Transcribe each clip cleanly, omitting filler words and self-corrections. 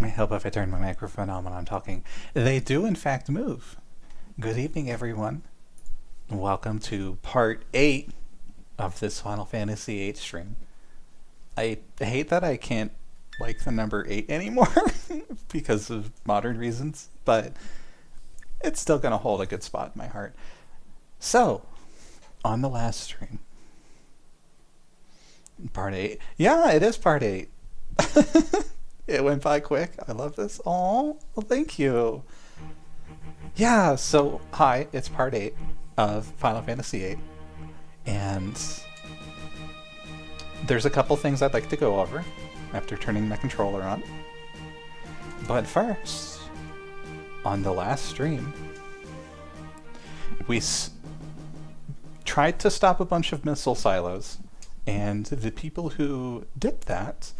I hope if I turn my microphone on when I'm talking, they do in fact move. Good evening, everyone. Welcome to part 8 of this Final Fantasy VIII stream. I hate that I can't like the number 8 anymore because of modern reasons, but it's still going to hold a good spot in my heart. So, on the last stream, part 8. Yeah, it is part 8. It went by quick. I love this. Oh, well, thank you. Yeah, so hi, it's part 8 of Final Fantasy VIII. And there's a couple things I'd like to go over after turning my controller on. But first, on the last stream, we tried to stop a bunch of missile silos, and the people who did that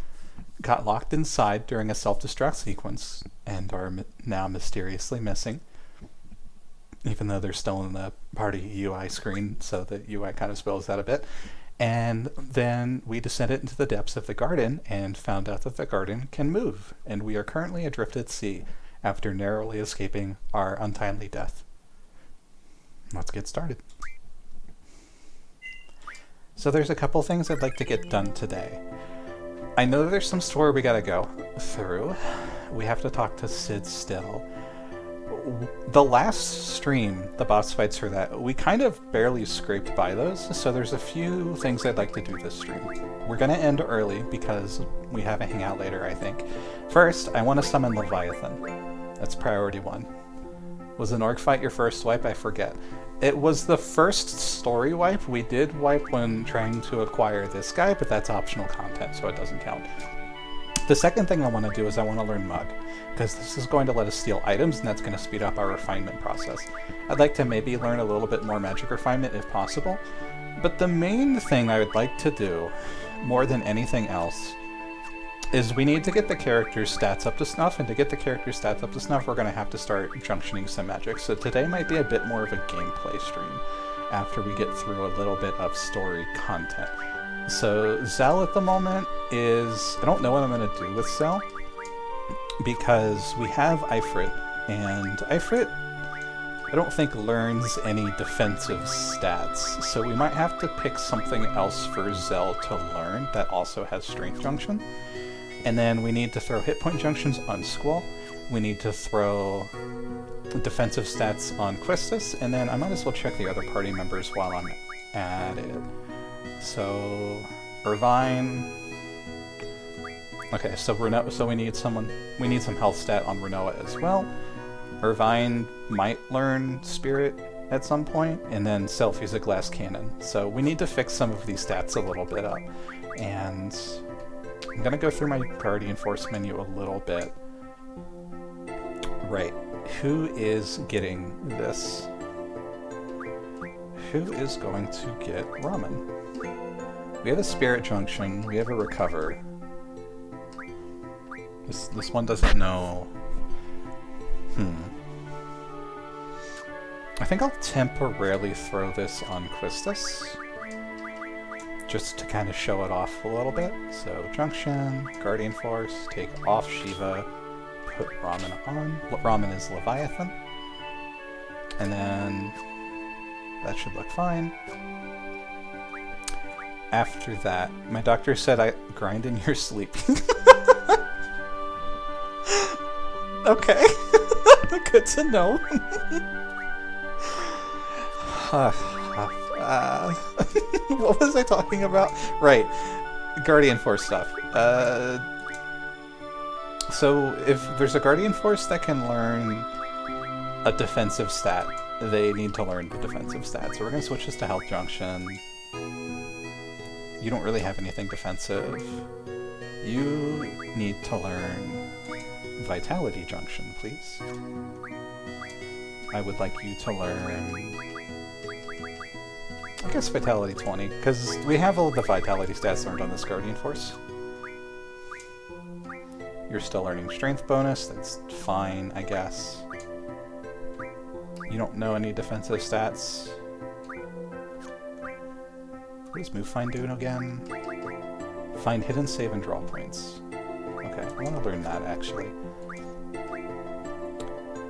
got locked inside during a self-destruct sequence and are now mysteriously missing, even though they're still in the party UI screen, so the UI kind of spells that a bit. And then we descended into the depths of the garden and found out that the garden can move, and we are currently adrift at sea after narrowly escaping our untimely death. Let's get started. So there's a couple things I'd like to get done today. I know there's some story we gotta go through. We have to talk to Sid still. The last stream, the boss fights for that, we kind of barely scraped by those, so there's a few things I'd like to do this stream. We're gonna end early because we have a hangout later, I think. First, I want to summon Leviathan. That's priority 1. Was an orc fight your first wipe? I forget. It was the first story wipe. We did wipe when trying to acquire this guy, but that's optional content, so it doesn't count. The second thing I want to do is I want to learn Mug, because this is going to let us steal items, and that's going to speed up our refinement process. I'd like to maybe learn a little bit more magic refinement if possible, but the main thing I would like to do, more than anything else, is we need to get the character's stats up to snuff, and to get the character's stats up to snuff, we're going to have to start junctioning some magic. So today might be a bit more of a gameplay stream after we get through a little bit of story content. So Zell at the moment is... I don't know what I'm going to do with Zell, because we have Ifrit, and Ifrit I don't think learns any defensive stats, so we might have to pick something else for Zell to learn that also has strength junction. And then we need to throw hit point junctions on Squall. We need to throw defensive stats on Quistis, and then I might as well check the other party members while I'm at it. So Irvine. Okay, so Reno, so we need some health stat on Renoa as well. Irvine might learn Spirit at some point, and then Selfie's a glass cannon. So we need to fix some of these stats a little bit up, and I'm gonna go through my priority and force menu a little bit. Right, who is getting this? Who is going to get Ramen? We have a Spirit Junction, we have a Recover. This one doesn't know. I think I'll temporarily throw this on Quistis, just to kind of show it off a little bit. So Junction, Guardian Force, take off Shiva, put Ramen on. Ramen is Leviathan. And then that should look fine. After that, my doctor said I grind in your sleep. Okay. Good to know. What was I talking about? Right, Guardian Force stuff. So if there's a Guardian Force that can learn a defensive stat, they need to learn the defensive stat. So we're going to switch this to Health Junction. You don't really have anything defensive. You need to learn Vitality Junction, please. I would like you to learn... I guess Vitality 20, because we have all the Vitality stats learned on this Guardian Force. You're still learning Strength bonus, that's fine, I guess. You don't know any defensive stats. What does Move Find do again? Find hidden save and draw points. Okay. I want to learn that, actually.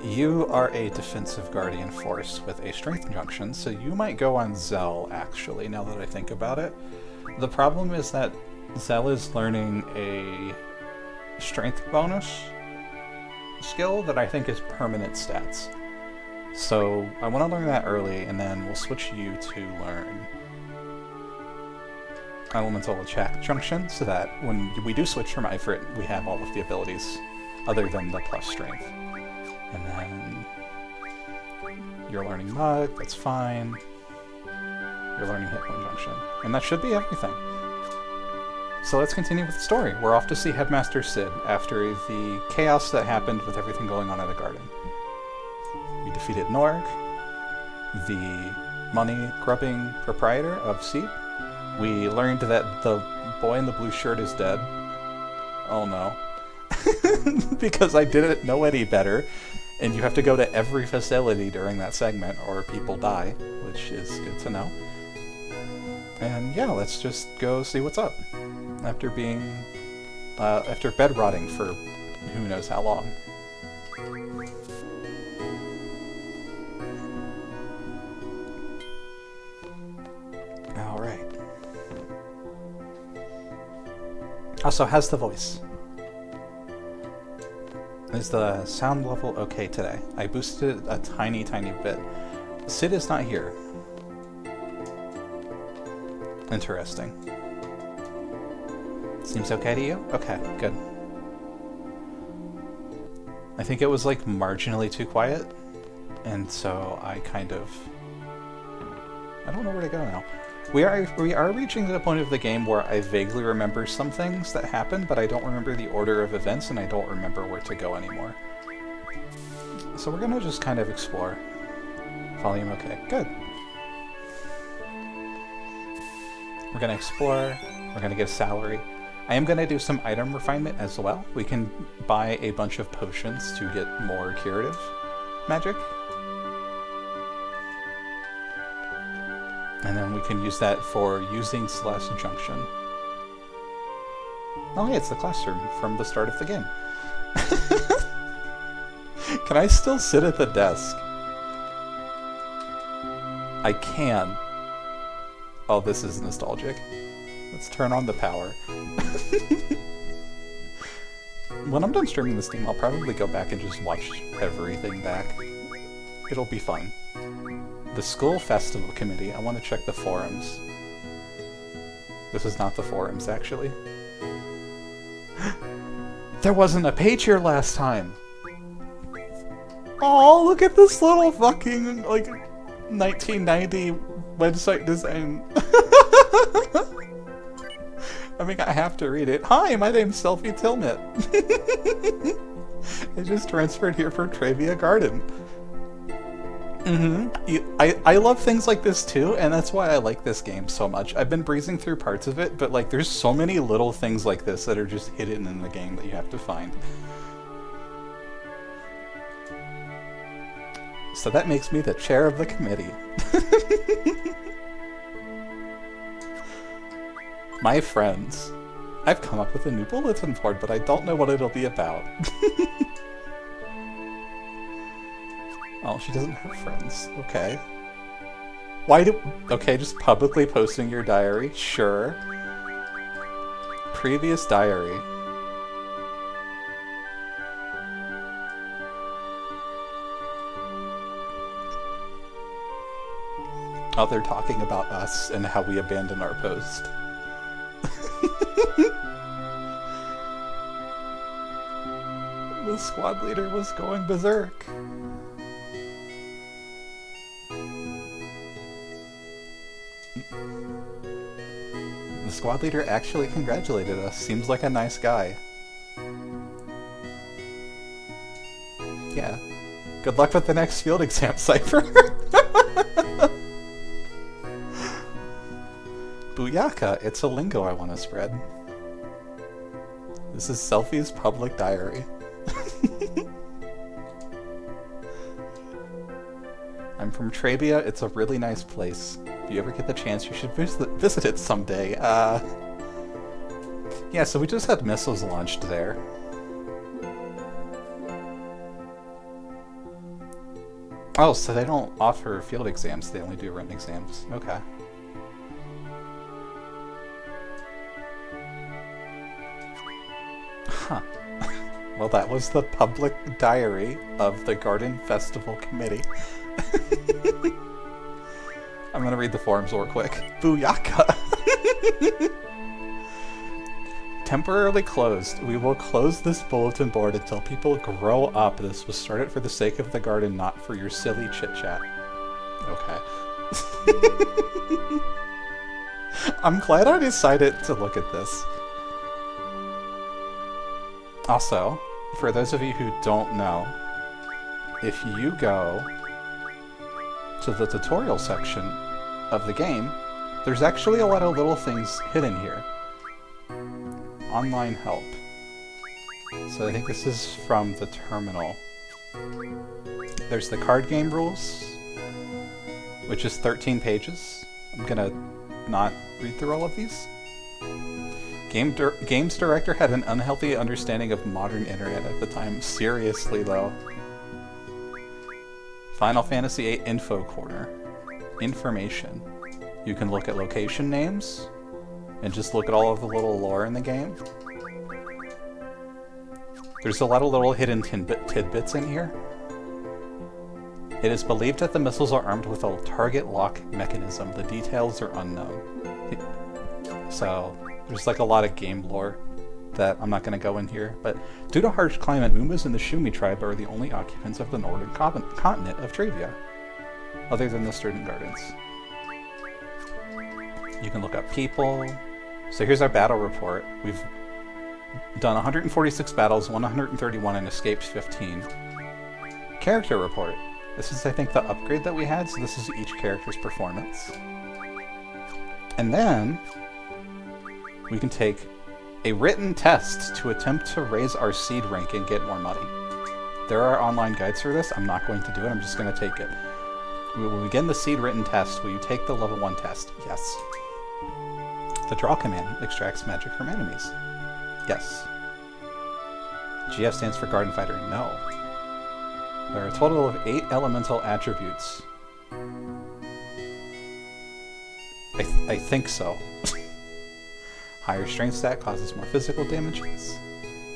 You are a defensive guardian force with a strength junction, so you might go on Zell, actually, now that I think about it. The problem is that Zell is learning a strength bonus skill that I think is permanent stats. So I want to learn that early, and then we'll switch you to learn Elemental Attack Junction, so that when we do switch from Ifrit, we have all of the abilities other than the plus strength. And then you're learning Mug, that's fine. You're learning Hit Point Junction. And that should be everything. So let's continue with the story. We're off to see Headmaster Cid after the chaos that happened with everything going on in the garden. We defeated Norg, the money-grubbing proprietor of Seep. We learned that the boy in the blue shirt is dead. Oh no. Because I didn't know any better, and you have to go to every facility during that segment or people die, which is good to know. And yeah, let's just go see what's up. After being, after bed rotting for who knows how long. Alright. Also, how's the voice? Is the sound level okay today? I boosted it a tiny bit. Cid is not here. Interesting. Seems okay to you? Okay, good. I think it was like marginally too quiet, and so I kind of... I don't know where to go now. We are reaching the point of the game where I vaguely remember some things that happened, but I don't remember the order of events, and I don't remember where to go anymore. So we're gonna just kind of explore. Volume okay. Good. We're gonna explore, we're gonna get a salary. I am gonna do some item refinement as well. We can buy a bunch of potions to get more curative magic. And then we can use that for using Celeste Junction. Oh hey, it's the classroom from the start of the game. Can I still sit at the desk? I can. Oh, this is nostalgic. Let's turn on the power. When I'm done streaming this game, I'll probably go back and just watch everything back. It'll be fun. The School Festival Committee. I want to check the forums. This is not the forums, actually. There wasn't a page here last time! Oh, look at this little fucking, like, 1990 website design. I mean, I have to read it. Hi, my name's Selfie Tilmit. I just transferred here from Travia Garden. I love things like this too, and that's why I like this game so much. I've been breezing through parts of it, but like there's so many little things like this that are just hidden in the game that you have to find. So that makes me the chair of the committee. My friends. I've come up with a new bulletin board, but I don't know what it'll be about. Oh, she doesn't have friends. Okay. Why do... Okay, just publicly posting your diary? Sure. Previous diary. Oh, they're talking about us and how we abandoned our post. The squad leader was going berserk. The squad leader actually congratulated us. Seems like a nice guy. Yeah. Good luck with the next field exam, Cypher. Booyaka! It's a lingo I want to spread. This is Selfie's public diary. I'm from Trabia. It's a really nice place. If you ever get the chance, you should visit it someday. Yeah, so we just had missiles launched there. Oh, so they don't offer field exams, they only do written exams. Okay. Huh. Well, that was the public diary of the Garden Festival Committee. I'm gonna read the forums real quick. Booyaka! Temporarily closed. We will close this bulletin board until people grow up. This was started for the sake of the garden, not for your silly chit-chat. Okay. I'm glad I decided to look at this. Also, for those of you who don't know, if you go to the tutorial section of the game, there's actually a lot of little things hidden here. Online help. So I think this is from the terminal. There's the card game rules, which is 13 pages. I'm gonna not read through all of these. Games director had an unhealthy understanding of modern internet at the time. Seriously, though. Final Fantasy VIII Info Corner. Information. You can look at location names, and just look at all of the little lore in the game. There's a lot of little hidden tidbits in here. It is believed that the missiles are armed with a target lock mechanism. The details are unknown. So, there's like a lot of game lore that I'm not going to go in here, but due to harsh climate, Umbas and the Shumi tribe are the only occupants of the northern continent of Travia, other than the student gardens. You can look up people. So here's our battle report. We've done 146 battles, 131, and escaped 15. Character report. This is, I think, the upgrade that we had, so this is each character's performance. And then we can take a written test to attempt to raise our seed rank and get more money. There are online guides for this. I'm not going to do it. I'm just going to take it. We will begin the seed written test. Will you take the level 1 test? Yes. The draw command extracts magic from enemies. Yes. GF stands for Garden Fighter. No. There are a total of 8 elemental attributes. I think so. Higher strength stat causes more physical damage. Yes.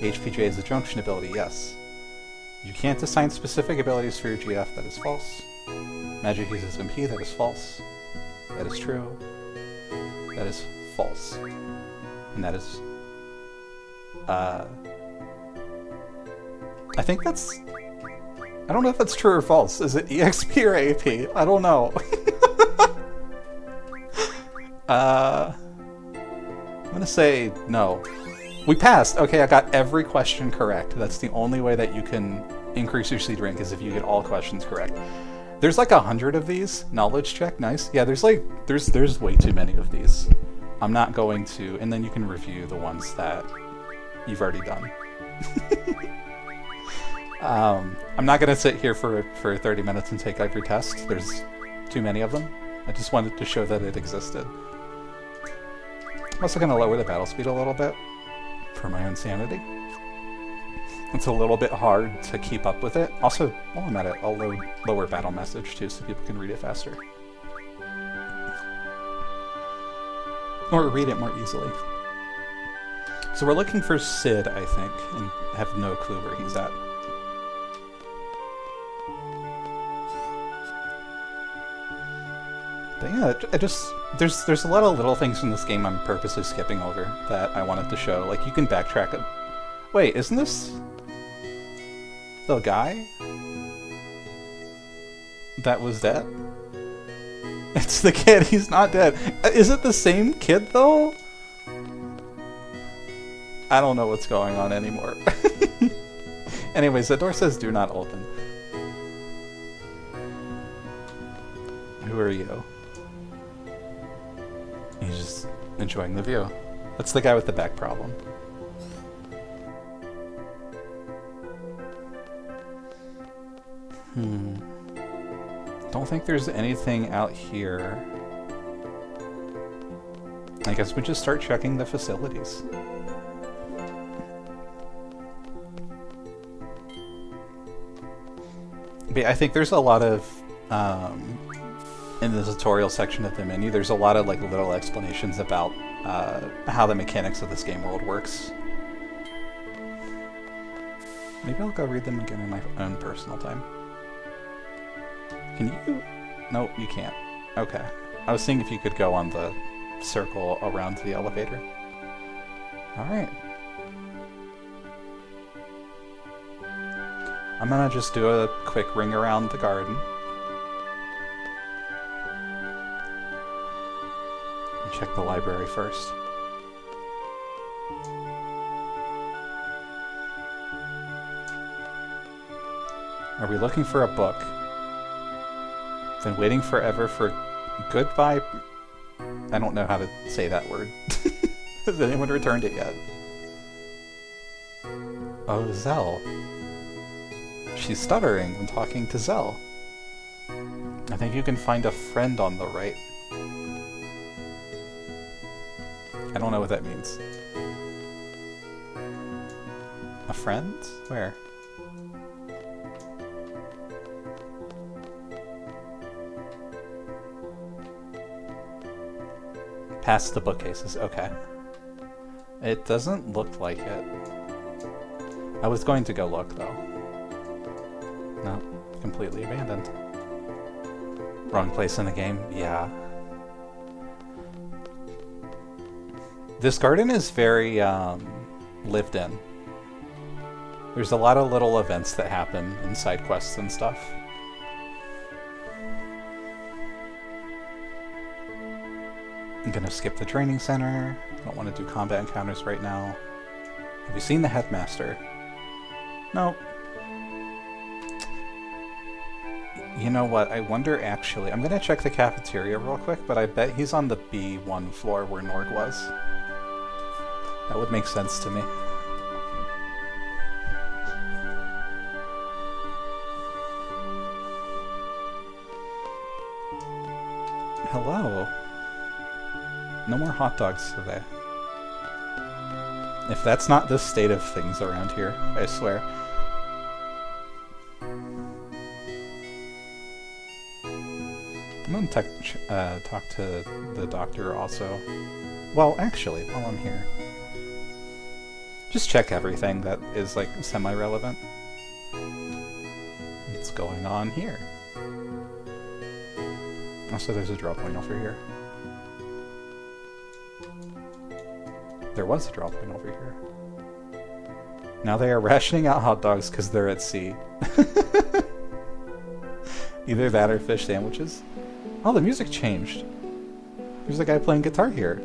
HPJ is a junction ability. Yes. You can't assign specific abilities for your GF. That is false. Magic uses MP. That is false. That is true. That is false. And that is... I think that's... I don't know if that's true or false. Is it EXP or AP? I don't know. I'm gonna say no. We passed! Okay, I got every question correct. That's the only way that you can increase your seed rank, is if you get all questions correct. There's like 100 of these. Knowledge check, nice. Yeah, there's way too many of these. I'm not going to, and then you can review the ones that you've already done. I'm not gonna sit here for 30 minutes and take every test. There's too many of them. I just wanted to show that it existed. I'm also gonna lower the battle speed a little bit for my own sanity. It's a little bit hard to keep up with it. Also, while I'm at it, I'll lower battle message too so people can read it faster. Or read it more easily. So we're looking for Sid, I think, and have no clue where he's at. But yeah, there's a lot of little things in this game I'm purposely skipping over that I wanted to show. Like, you can backtrack it. Wait, isn't this the guy that was dead? It's the kid, he's not dead. Is it the same kid, though? I don't know what's going on anymore. Anyways, the door says do not open. Who are you? He's just enjoying the view. That's the guy with the back problem. Don't think there's anything out here. I guess we just start checking the facilities. But I think there's a lot of, in the tutorial section of the menu, there's a lot of like little explanations about how the mechanics of this game world works. Maybe I'll go read them again in my own personal time. Can you? No, you can't. Okay. I was seeing if you could go on the circle around the elevator. Alright. I'm gonna just do a quick ring around the garden. And check the library first. Are we looking for a book? Been waiting forever for goodbye. I don't know how to say that word. Has anyone returned it yet? Oh, Zell. She's stuttering when talking to Zell. I think you can find a friend on the right. I don't know what that means. A friend? Where? Past the bookcases, okay. It doesn't look like it. I was going to go look, though. No, completely abandoned. Wrong place in the game, yeah. This garden is very, lived in. There's a lot of little events that happen in side quests and stuff. I'm gonna skip the training center. I don't want to do combat encounters right now. Have you seen the headmaster? Nope. You know what? I wonder actually. I'm gonna check the cafeteria real quick, but I bet he's on the B1 floor where Norg was. That would make sense to me. Hello. No more hot dogs today. If that's not the state of things around here, I swear. I'm gonna talk to the doctor also. Well, actually, while I'm here, just check everything that is like semi-relevant. What's going on here? Also, there's a draw point over here. There was a draw point over here. Now they are rationing out hot dogs because they're at sea. Either that or fish sandwiches. Oh, the music changed. There's a guy playing guitar here.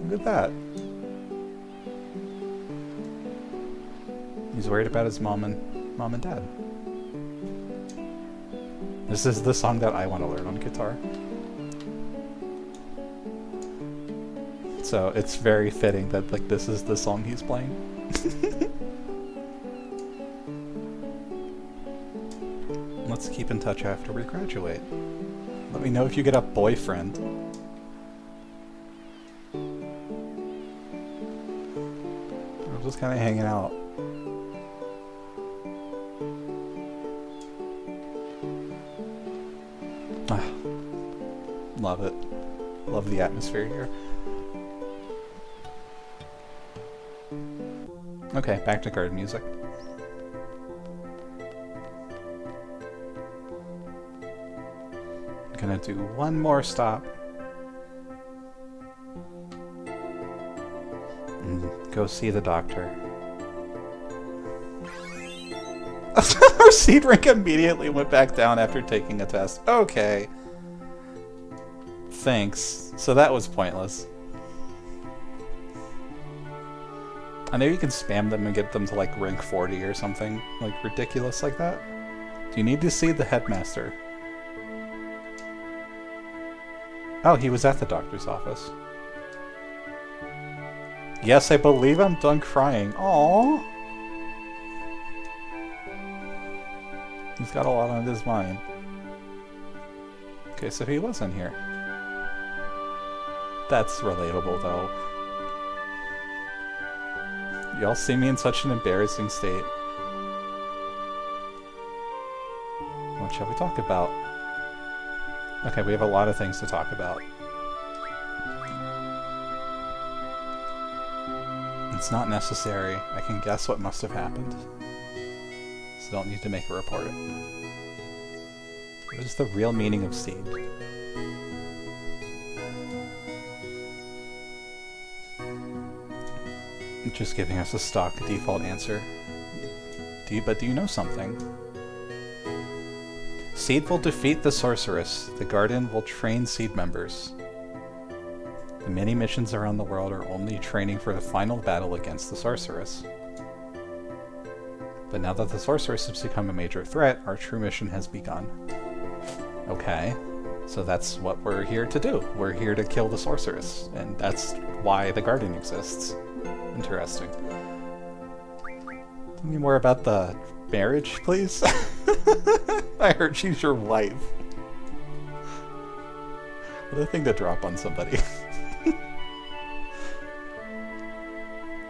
Look at that. He's worried about his mom and dad. This is the song that I want to learn on guitar. So it's very fitting that like this is the song he's playing. Let's keep in touch after we graduate. Let me know if you get a boyfriend. I'm just kind of hanging out. Love it. Love the atmosphere here. Okay, back to garden music. I'm gonna do one more stop. And go see the doctor. Our seed rank immediately went back down after taking a test. Okay. Thanks. So that was pointless. I know you can spam them and get them to like rank 40 or something like ridiculous like that. Do you need to see the headmaster? Oh, he was at the doctor's office. Yes, I believe I'm done crying. Aww. He's got a lot on his mind. Okay, so he wasn't here. That's relatable, though. Y'all see me in such an embarrassing state. What shall we talk about? Okay, we have a lot of things to talk about. It's not necessary. I can guess what must have happened. So don't need to make a report. What is the real meaning of seed? Just giving us a stock default answer. But do you know something? Seed will defeat the sorceress. The garden will train seed members. The many missions around the world are only training for the final battle against the sorceress. But now that the sorceress has become a major threat, our true mission has begun. Okay, so that's what we're here to do. We're here to kill the sorceress, and that's why the garden exists. Interesting. Tell me more about the marriage, please. I heard she's your wife. What a thing to drop on somebody.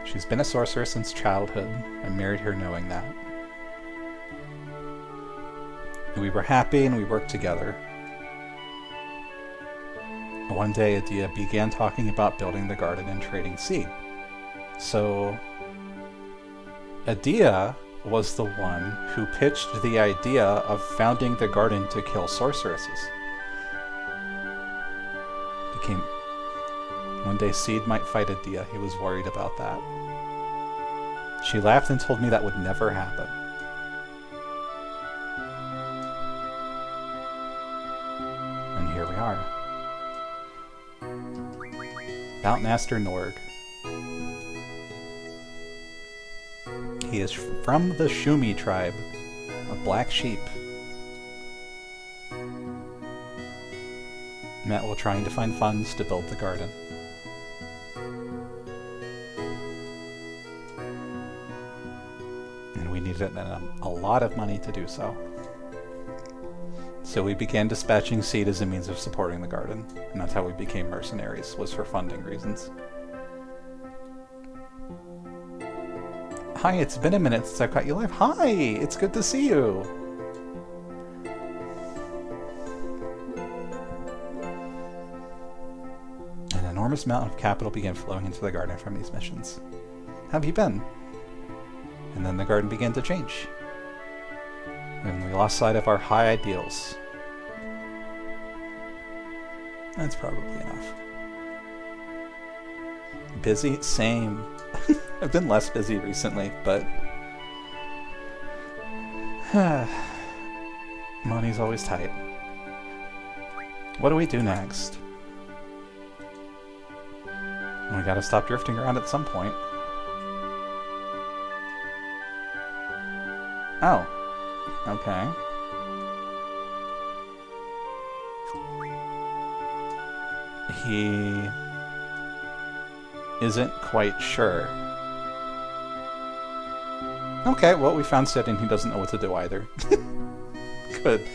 She's been a sorceress since childhood. I married her knowing that. We were happy and we worked together. One day, Adia began talking about building the garden and trading seed. So, Adia was the one who pitched the idea of founding the garden to kill sorceresses. One day Seed might fight Adia. He was worried about that. She laughed and told me that would never happen. And here we are. About Master Norg. He is from the Shumi tribe, a black sheep. Met while trying to find funds to build the garden. And we needed a lot of money to do so. So we began dispatching seed as a means of supporting the garden. And that's how we became mercenaries, was for funding reasons. Hi, it's been a minute since I've caught you live. Hi, it's good to see you. An enormous amount of capital began flowing into the garden from these missions. How have you been? And then the garden began to change. And we lost sight of our high ideals. That's probably enough. Busy? Same. I've been less busy recently, but money's always tight. What do we do next? We gotta stop drifting around at some point. Oh. Okay. He isn't quite sure. Okay, well, we found Sid and he doesn't know what to do either. Good.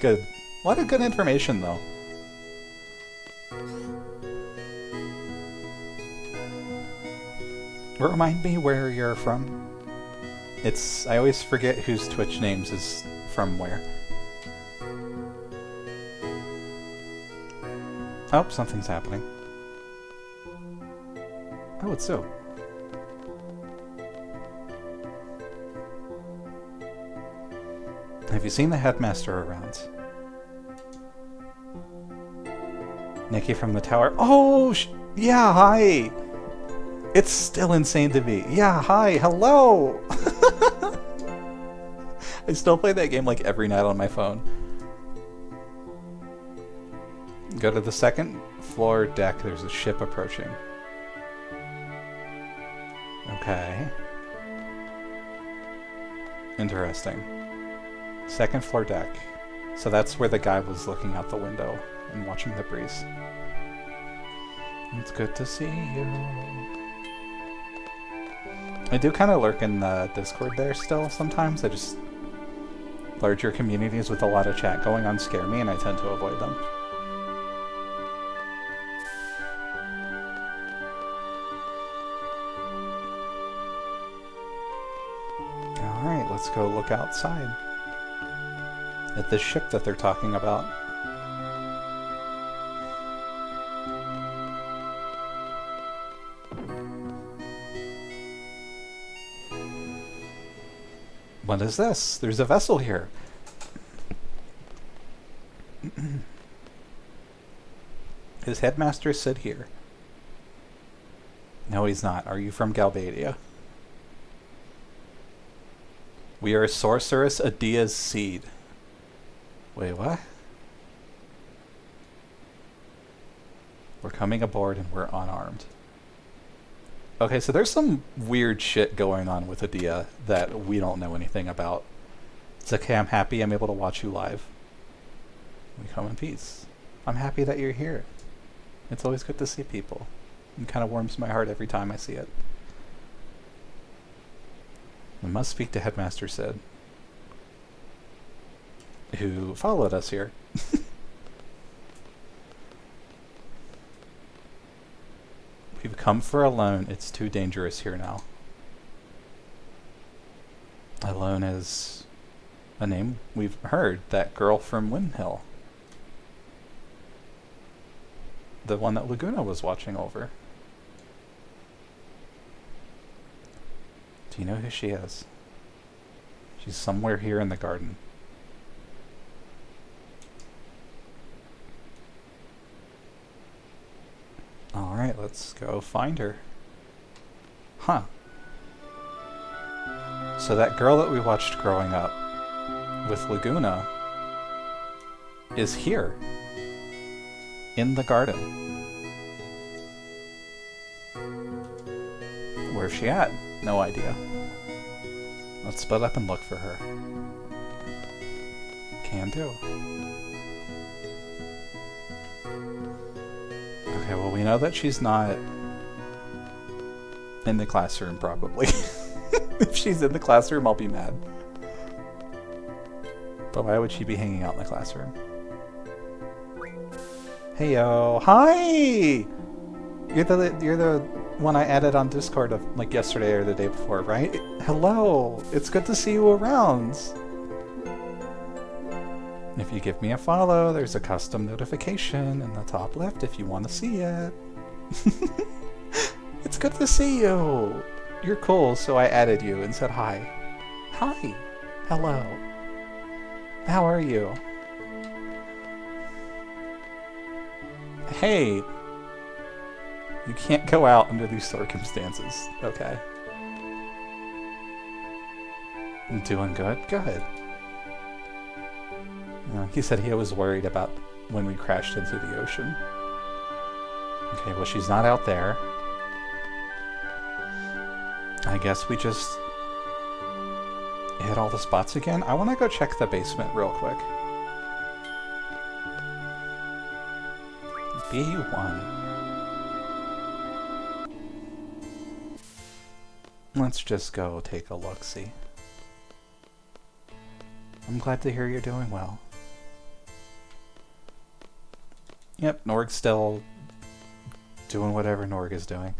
Good. A lot of good information, though. Remind me where you're from. I always forget whose Twitch names is from where. Oh, something's happening. Oh, it's Sue. Have you seen the headmaster around? Nikki from the tower. Oh, yeah, hi! It's still insane to me. Yeah, hi, hello! I still play that game like every night on my phone. Go to the second floor deck, there's a ship approaching. Okay. Interesting. Second floor deck. So that's where the guy was looking out the window and watching the breeze. It's good to see you. I do kind of lurk in the Discord there still sometimes. I just... Larger communities with a lot of chat going on scare me and I tend to avoid them. Alright, let's go look outside. At this ship that they're talking about. What is this? There's a vessel here. Is Headmaster Sid here? No, he's not. Are you from Galbadia? We are Sorceress Adia's seed. Wait, what? We're coming aboard and we're unarmed. Okay, so there's some weird shit going on with Adia that we don't know anything about. It's okay, I'm happy I'm able to watch you live. We come in peace. I'm happy that you're here. It's always good to see people. It kind of warms my heart every time I see it. We must speak to Headmaster Sid, who followed us here. We've come for Alone. It's too dangerous here now. Alone is a name we've heard. That girl from Windhill. The one that Laguna was watching over. Do you know who she is? She's somewhere here in the garden. Alright, let's go find her. Huh. So that girl that we watched growing up with Laguna is here. In the garden. Where's she at? No idea. Let's split up and look for her. Can do. Okay, well we know that she's not in the classroom, probably. If she's in the classroom, I'll be mad. But why would she be hanging out in the classroom? Heyo! Hi! You're the one I added on Discord of like yesterday or the day before, right? Hello! It's good to see you around! If you give me a follow, there's a custom notification in the top left if you want to see it. It's good to see you! You're cool, so I added you and said hi. Hi! Hello! How are you? Hey! You can't go out under these circumstances, okay? I'm doing good? Good. He said he was worried about when we crashed into the ocean. Okay, well she's not out there. I guess we just hit all the spots again. I want to go check the basement real quick. B1. Let's just go take a look-see. I'm glad to hear you're doing well. Yep, Norg's still doing whatever Norg is doing.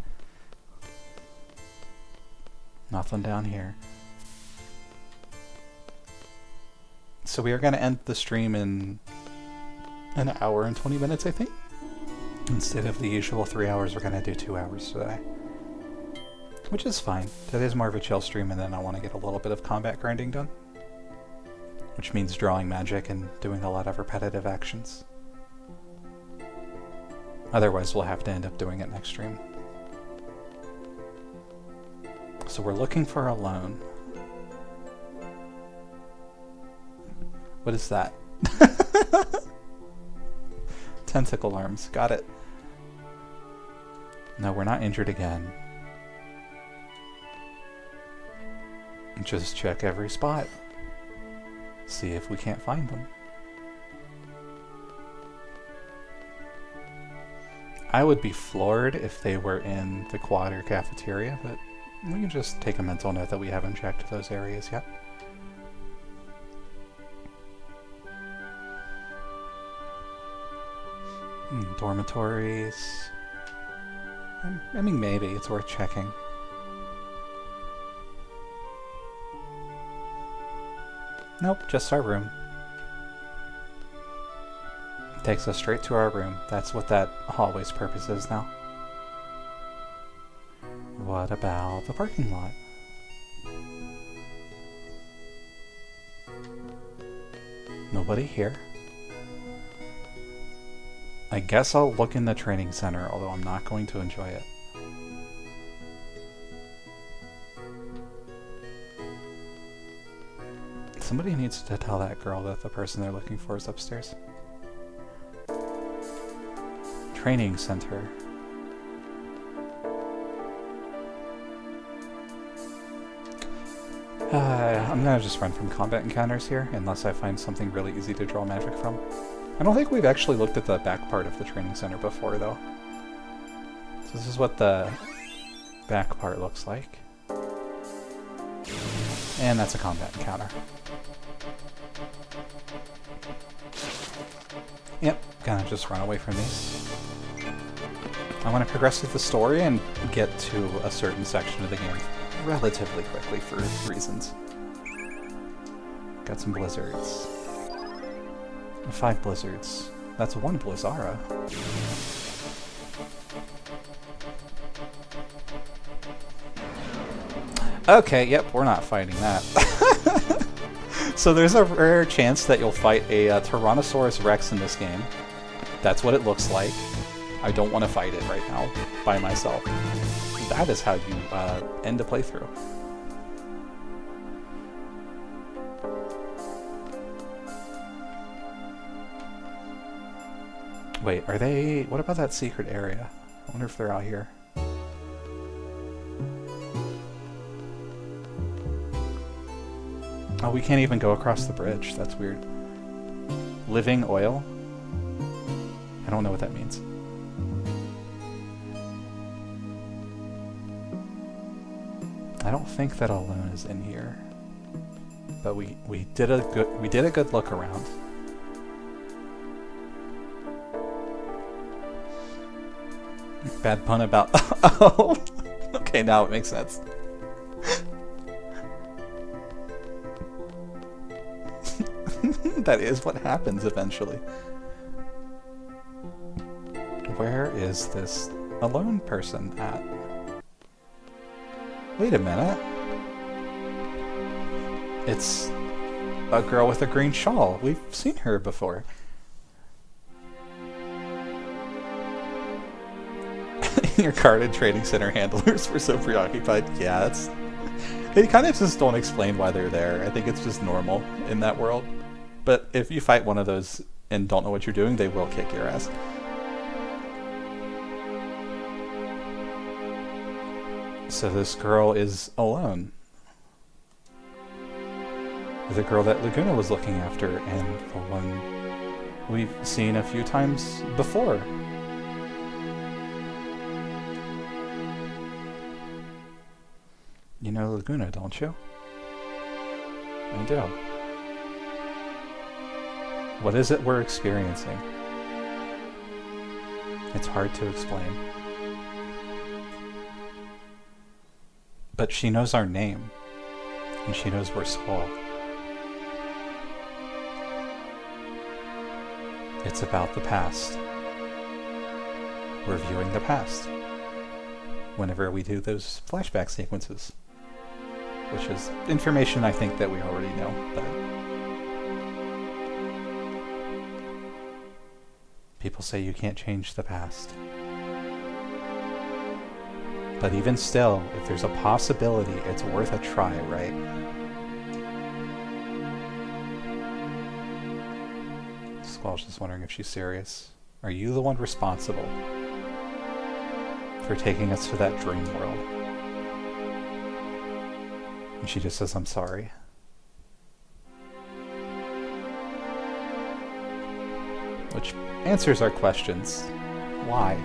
Nothing down here. So we are going to end the stream in an hour and 20 minutes, I think. Instead of the usual 3 hours, we're going to do 2 hours today. Which is fine. Today's more of a chill stream, and then I want to get a little bit of combat grinding done. Which means drawing magic and doing a lot of repetitive actions. Otherwise, we'll have to end up doing it next stream. So we're looking for Alone. What is that? Tentacle arms. Got it. No, we're not injured again. Just check every spot. See if we can't find them. I would be floored if they were in the quad or cafeteria, but we can just take a mental note that we haven't checked those areas yet. Dormitories. I mean, maybe. It's worth checking. Nope, just our room. Takes us straight to our room. That's what that hallway's purpose is now. What about the parking lot? Nobody here. I guess I'll look in the training center, although I'm not going to enjoy it. Somebody needs to tell that girl that the person they're looking for is upstairs. Training center. I'm gonna just run from combat encounters here, unless I find something really easy to draw magic from. I don't think we've actually looked at the back part of the training center before, though. So this is what the back part looks like. And that's a combat encounter. Yep, gonna just run away from these. I want to progress with the story and get to a certain section of the game relatively quickly for reasons. Got some blizzards. 5 blizzards. That's 1 Blizzara. Okay, yep, we're not fighting that. So there's a rare chance that you'll fight a Tyrannosaurus Rex in this game. That's what it looks like. I don't want to fight it right now by myself. That is how you end a playthrough. Wait, are they... What about that secret area? I wonder if they're out here. Oh, we can't even go across the bridge. That's weird. Living oil? I don't know what that means. I don't think that alone is in here. But we did a good look around. Bad pun about oh. Okay, now it makes sense. That is what happens eventually. Where is this alone person at? Wait a minute. It's a girl with a green shawl. We've seen her before. Your carded trading center handlers were so preoccupied. Yeah, that's... They kind of just don't explain why they're there. I think it's just normal in that world. But if you fight one of those and don't know what you're doing, they will kick your ass. So this girl is alone. The girl that Laguna was looking after, and the one we've seen a few times before. You know Laguna, don't you? I do. What is it we're experiencing? It's hard to explain. But she knows our name, and she knows we're Squall. It's about the past. We're viewing the past whenever we do those flashback sequences. Which is information I think that we already know, but people say you can't change the past. But even still, if there's a possibility, it's worth a try, right? Squall's just wondering if she's serious. Are you the one responsible for taking us to that dream world? And she just says, I'm sorry. Which answers our questions. Why?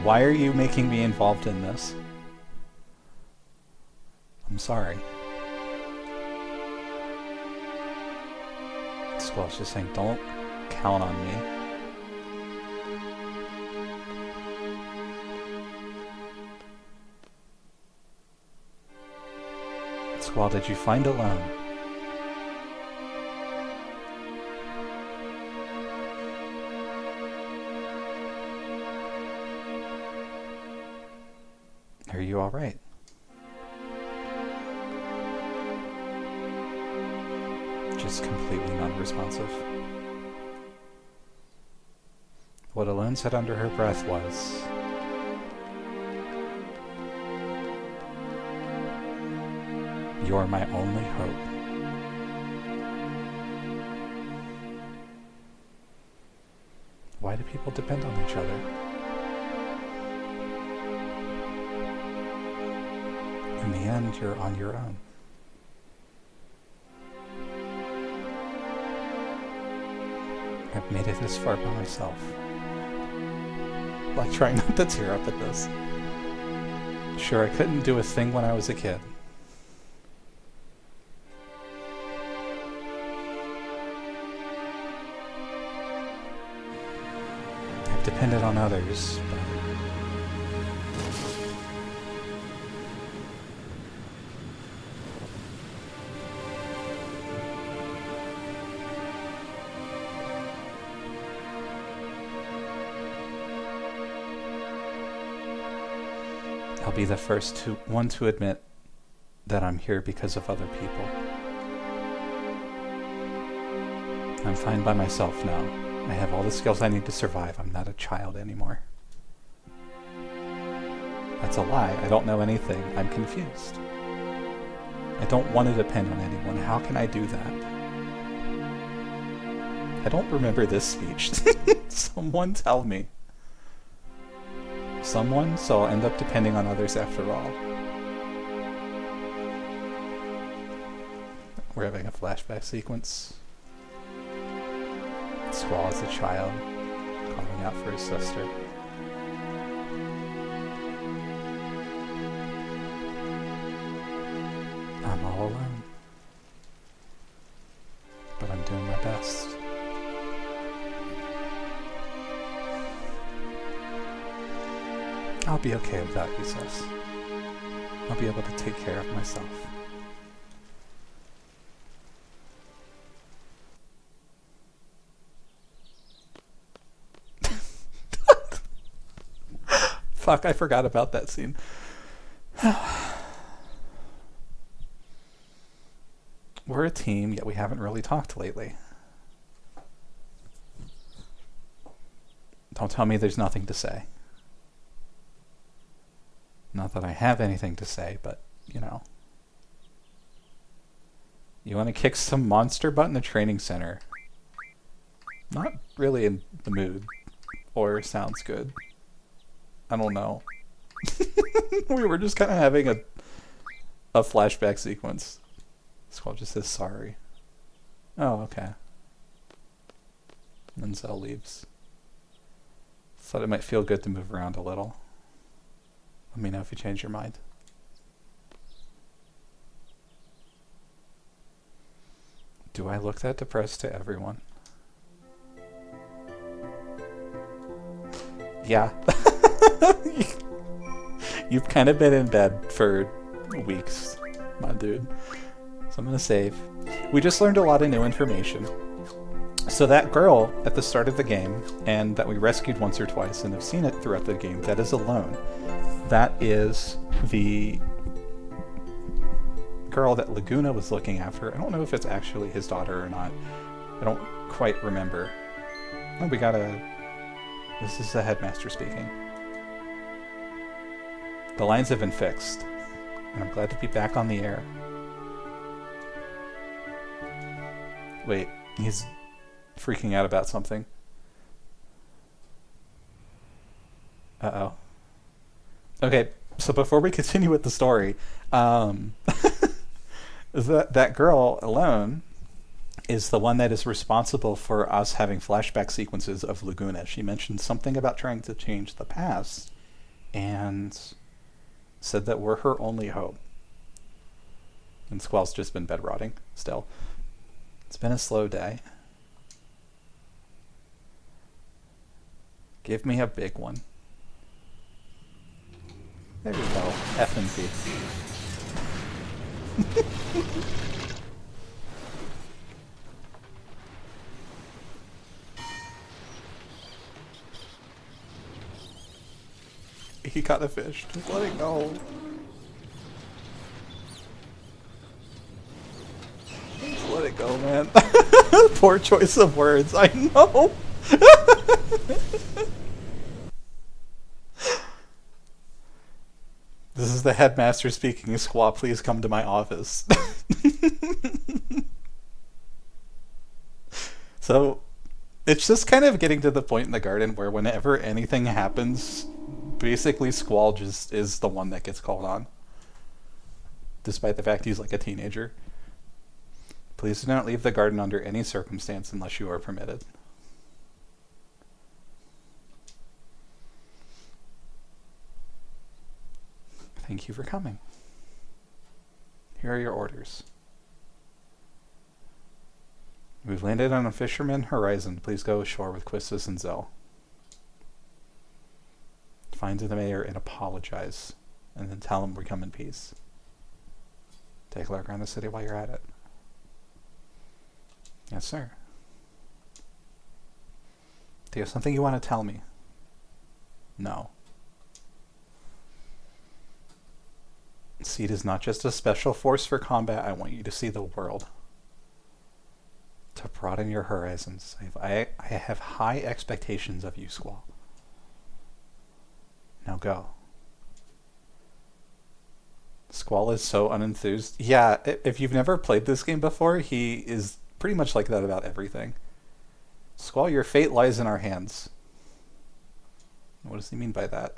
Why are you making me involved in this? I'm sorry. Squall's just saying, don't count on me. Squall, did you find alone? you alright? Just completely non-responsive. What Alone said under her breath was, "You're my only hope." Why do people depend on each other? In the end, you're on your own. I've made it this far by myself. Like, trying not to tear up at this. Sure, I couldn't do a thing when I was a kid. I've depended on others, but I'll be the first one to admit that I'm here because of other people. I'm fine by myself now. I have all the skills I need to survive. I'm not a child anymore. That's a lie. I don't know anything. I'm confused. I don't want to depend on anyone. How can I do that? I don't remember this speech. Someone tell me. Someone, so I'll end up depending on others after all. We're having a flashback sequence. Squall as a child, calling out for his sister. I'm all alone. But I'm doing my best. I'll be okay without you, sis. I'll be able to take care of myself. Fuck, I forgot about that scene. We're a team, yet we haven't really talked lately. Don't tell me there's nothing to say. Not that I have anything to say, but, you know. You want to kick some monster butt in the training center? Not really in the mood. Or sounds good. I don't know. We were just kind of having a flashback sequence. Squall just says sorry. Oh, okay. And then Zell leaves. Thought it might feel good to move around a little. Let me know if you change your mind. Do I look that depressed to everyone? Yeah. You've kind of been in bed for weeks, my dude. So I'm gonna save. We just learned a lot of new information. So that girl at the start of the game, and that we rescued once or twice and have seen it throughout the game, that is Alone. That is the girl that Laguna was looking after. I don't know if it's actually his daughter or not. I don't quite remember. Oh, we got a... This is the headmaster speaking. The lines have been fixed, and I'm glad to be back on the air. Wait, he's freaking out about something. Uh-oh. Okay, so before we continue with the story, that girl Alone is the one that is responsible for us having flashback sequences of Laguna. She mentioned something about trying to change the past and said that we're her only hope. And Squall's just been bed rotting still. It's been a slow day. Give me a big one. There we go. F and B. He caught a fish. Just let it go. Just let it go, man. Poor choice of words, I know. This is the headmaster speaking. Squaw, please come to my office. So, it's just kind of getting to the point in the garden where whenever anything happens, basically Squall just is the one that gets called on. Despite the fact he's like a teenager. Please do not leave the garden under any circumstance unless you are permitted. Thank you for coming. Here are your orders. We've landed on a fisherman horizon. Please go ashore with Quistis and Zell. Find the mayor and apologize, and then tell him we come in peace. Take a look around the city while you're at it. Yes, sir. Do you have something you want to tell me? No. Seed is not just a special force for combat. I want you to see the world. To broaden your horizons. I have high expectations of you, Squall. Now go. Squall is so unenthused. Yeah, if you've never played this game before, he is pretty much like that about everything. Squall, your fate lies in our hands. What does he mean by that?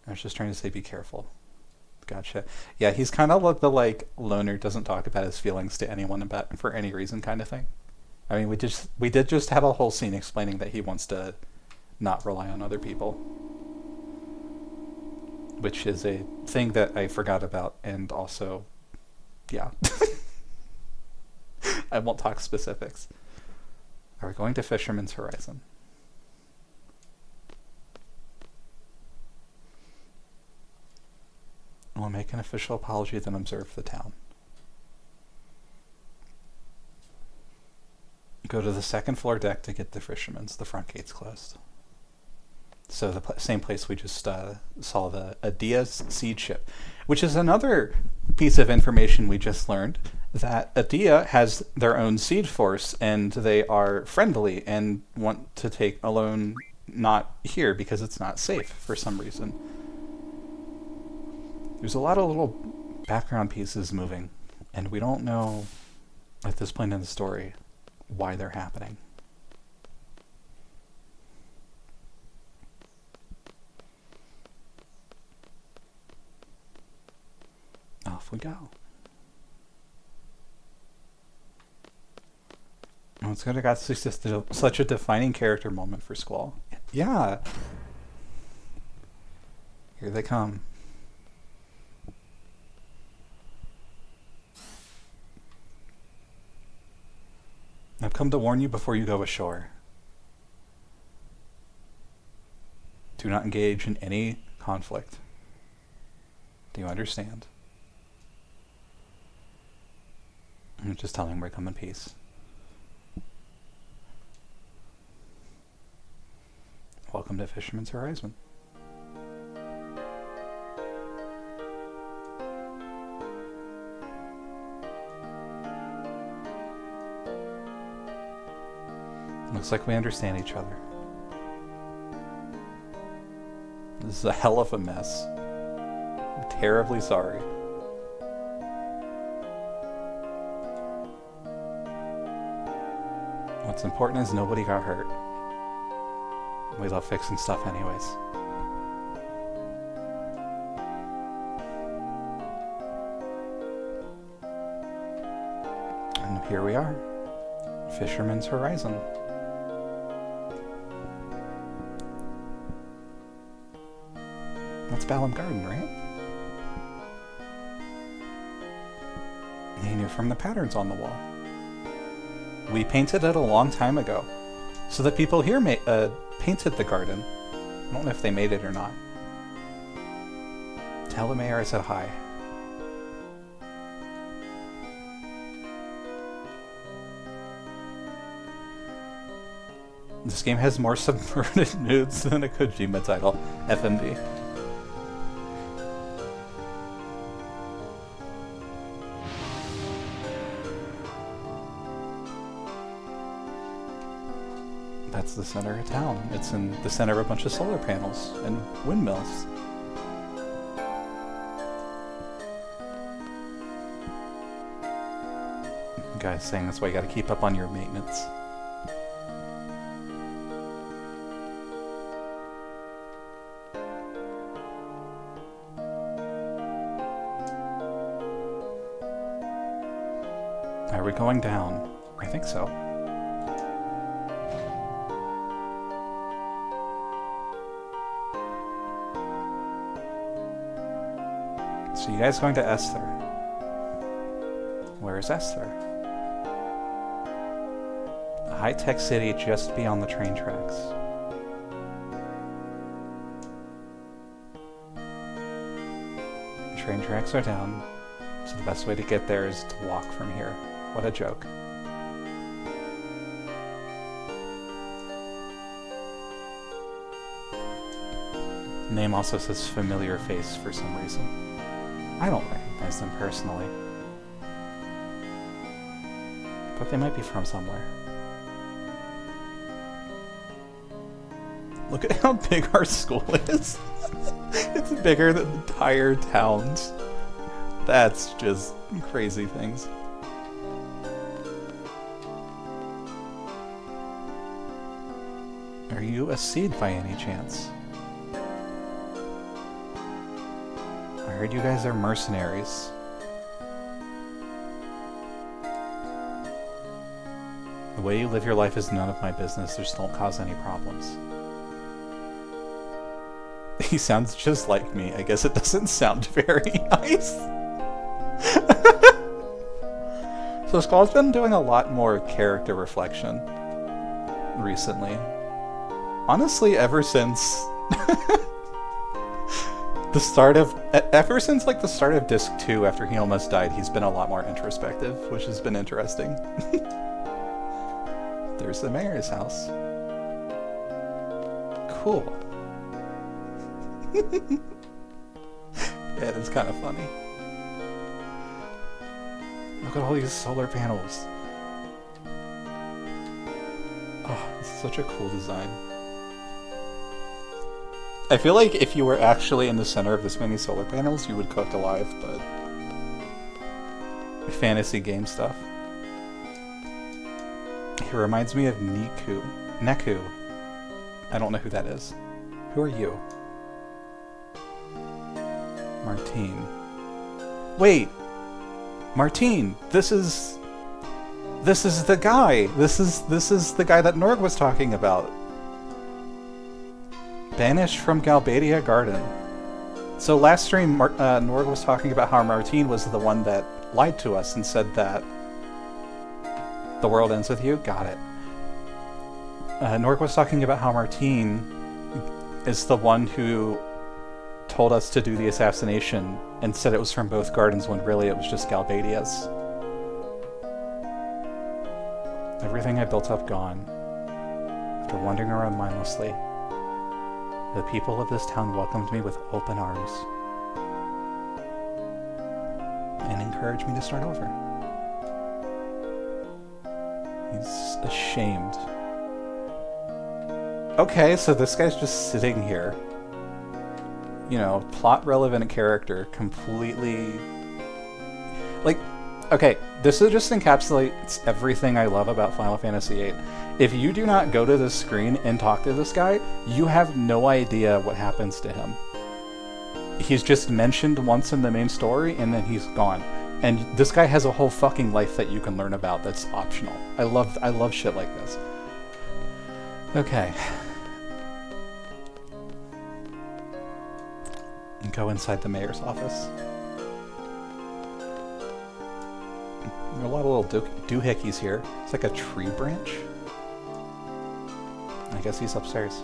I was just trying to say be careful. Gotcha. Yeah, he's kind of like the loner, doesn't talk about his feelings to anyone about for any reason kind of thing. I mean, we did just have a whole scene explaining that he wants to not rely on other people, which is a thing that I forgot about, and also, yeah. I won't talk specifics. Are we going to Fisherman's Horizon? We'll make an official apology, then observe the town. Go to the second floor deck to get the fisherman's. The front gate's closed. So the same place we just saw the Adia's seed ship, which is another piece of information we just learned, that Adia has their own seed force, and they are friendly and want to take a loan not here because it's not safe for some reason. There's a lot of little background pieces moving, and we don't know at this point in the story why they're happening. Off we go. Oh, it's gonna got such a defining character moment for Squall. Yeah. Here they come. I've come to warn you before you go ashore. Do not engage in any conflict. Do you understand? I'm just telling him we come in peace. Welcome to Fisherman's Horizon. Looks like we understand each other. This is a hell of a mess. I'm terribly sorry. What's important is nobody got hurt. We love fixing stuff anyways. And here we are. Fisherman's Horizon. That's Balam Garden, right? He knew from the patterns on the wall. We painted it a long time ago. So the people here painted the garden. I don't know if they made it or not. Tell the mayor I said hi. This game has more subverted moods than a Kojima title. FMV. That's the center of town. It's in the center of a bunch of solar panels and windmills. The guy's saying that's why you gotta keep up on your maintenance. Are we going down? I think so. So you guys going to Esther? Where is Esther? A high-tech city just beyond the train tracks. Train tracks are down, so the best way to get there is to walk from here. What a joke. Name also says familiar face for some reason. I don't recognize them personally, but they might be from somewhere. Look at how big our school is. It's bigger than entire towns. That's just crazy things. Are you a seed by any chance? I heard you guys are mercenaries. The way you live your life is none of my business. Just don't cause any problems. He sounds just like me. I guess it doesn't sound very nice. So Skull's been doing a lot more character reflection recently. Honestly, ever since the start of the start of Disc 2, after he almost died, he's been a lot more introspective, which has been interesting. There's the mayor's house. Cool. Yeah, it's kind of funny. Look at all these solar panels. Oh, this is such a cool design. I feel like if you were actually in the center of this many solar panels, you would cook alive, but... fantasy game stuff. He reminds me of Neku. I don't know who that is. Who are you? Martine. Wait! Martine! This is the guy! This is the guy that Norg was talking about. Banished from Galbadia Garden. So last stream, Norg was talking about how Martine was the one that lied to us and said that the world ends with you. Got it. Norg was talking about how Martine is the one who told us to do the assassination and said it was from both gardens when really it was just Galbadia's. Everything I built up gone. After wandering around mindlessly, the people of this town welcomed me with open arms and encouraged me to start over. He's ashamed. Okay, so this guy's just sitting here. You know, plot-relevant character, completely... Like, okay, this just encapsulates everything I love about Final Fantasy VIII. If you do not go to the screen and talk to this guy, you have no idea what happens to him. He's just mentioned once in the main story, and then he's gone. And this guy has a whole fucking life that you can learn about that's optional. I love shit like this. Okay. And go inside the mayor's office. There are a lot of little doohickeys here. It's like a tree branch. I guess he's upstairs.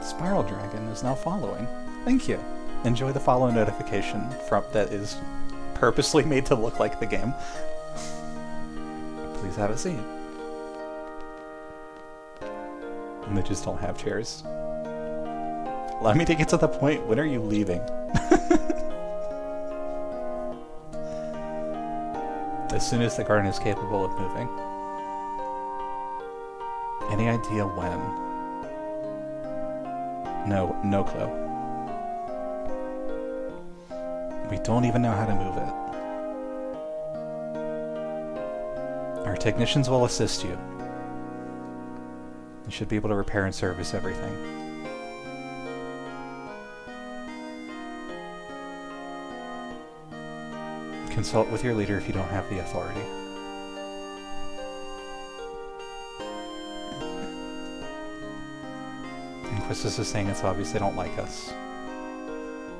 Spiral Dragon is now following. Thank you. Enjoy the follow notification that is purposely made to look like the game. Please have a seat. And they just don't have chairs. Allow me to get to the point. When are you leaving? As soon as the garden is capable of moving. Any idea when? No clue. We don't even know how to move it. Our technicians will assist you. You should be able to repair and service everything. Consult with your leader if you don't have the authority. Inquisitus is saying it's obvious they don't like us.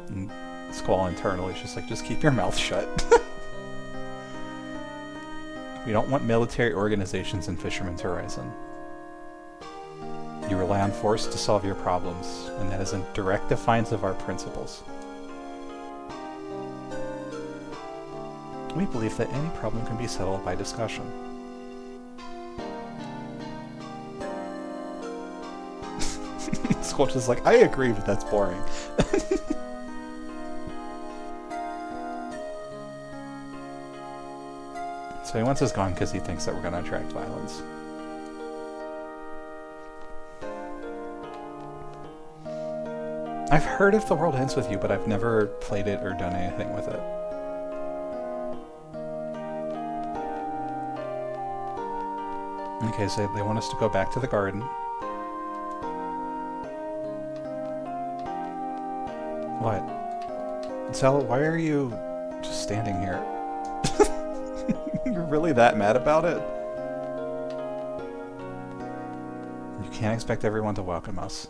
And Squall internally is just like, just keep your mouth shut. We don't want military organizations in Fisherman's Horizon. You rely on force to solve your problems, and that is in direct defiance of our principles. We believe that any problem can be settled by discussion. Squelch is like, I agree, but that's boring. So he wants us gone because he thinks that we're going to attract violence. I've heard if the world ends with you, but I've never played it or done anything with it. Okay, so they want us to go back to the garden. What? Sal, why are you just standing here? You're really that mad about it? You can't expect everyone to welcome us.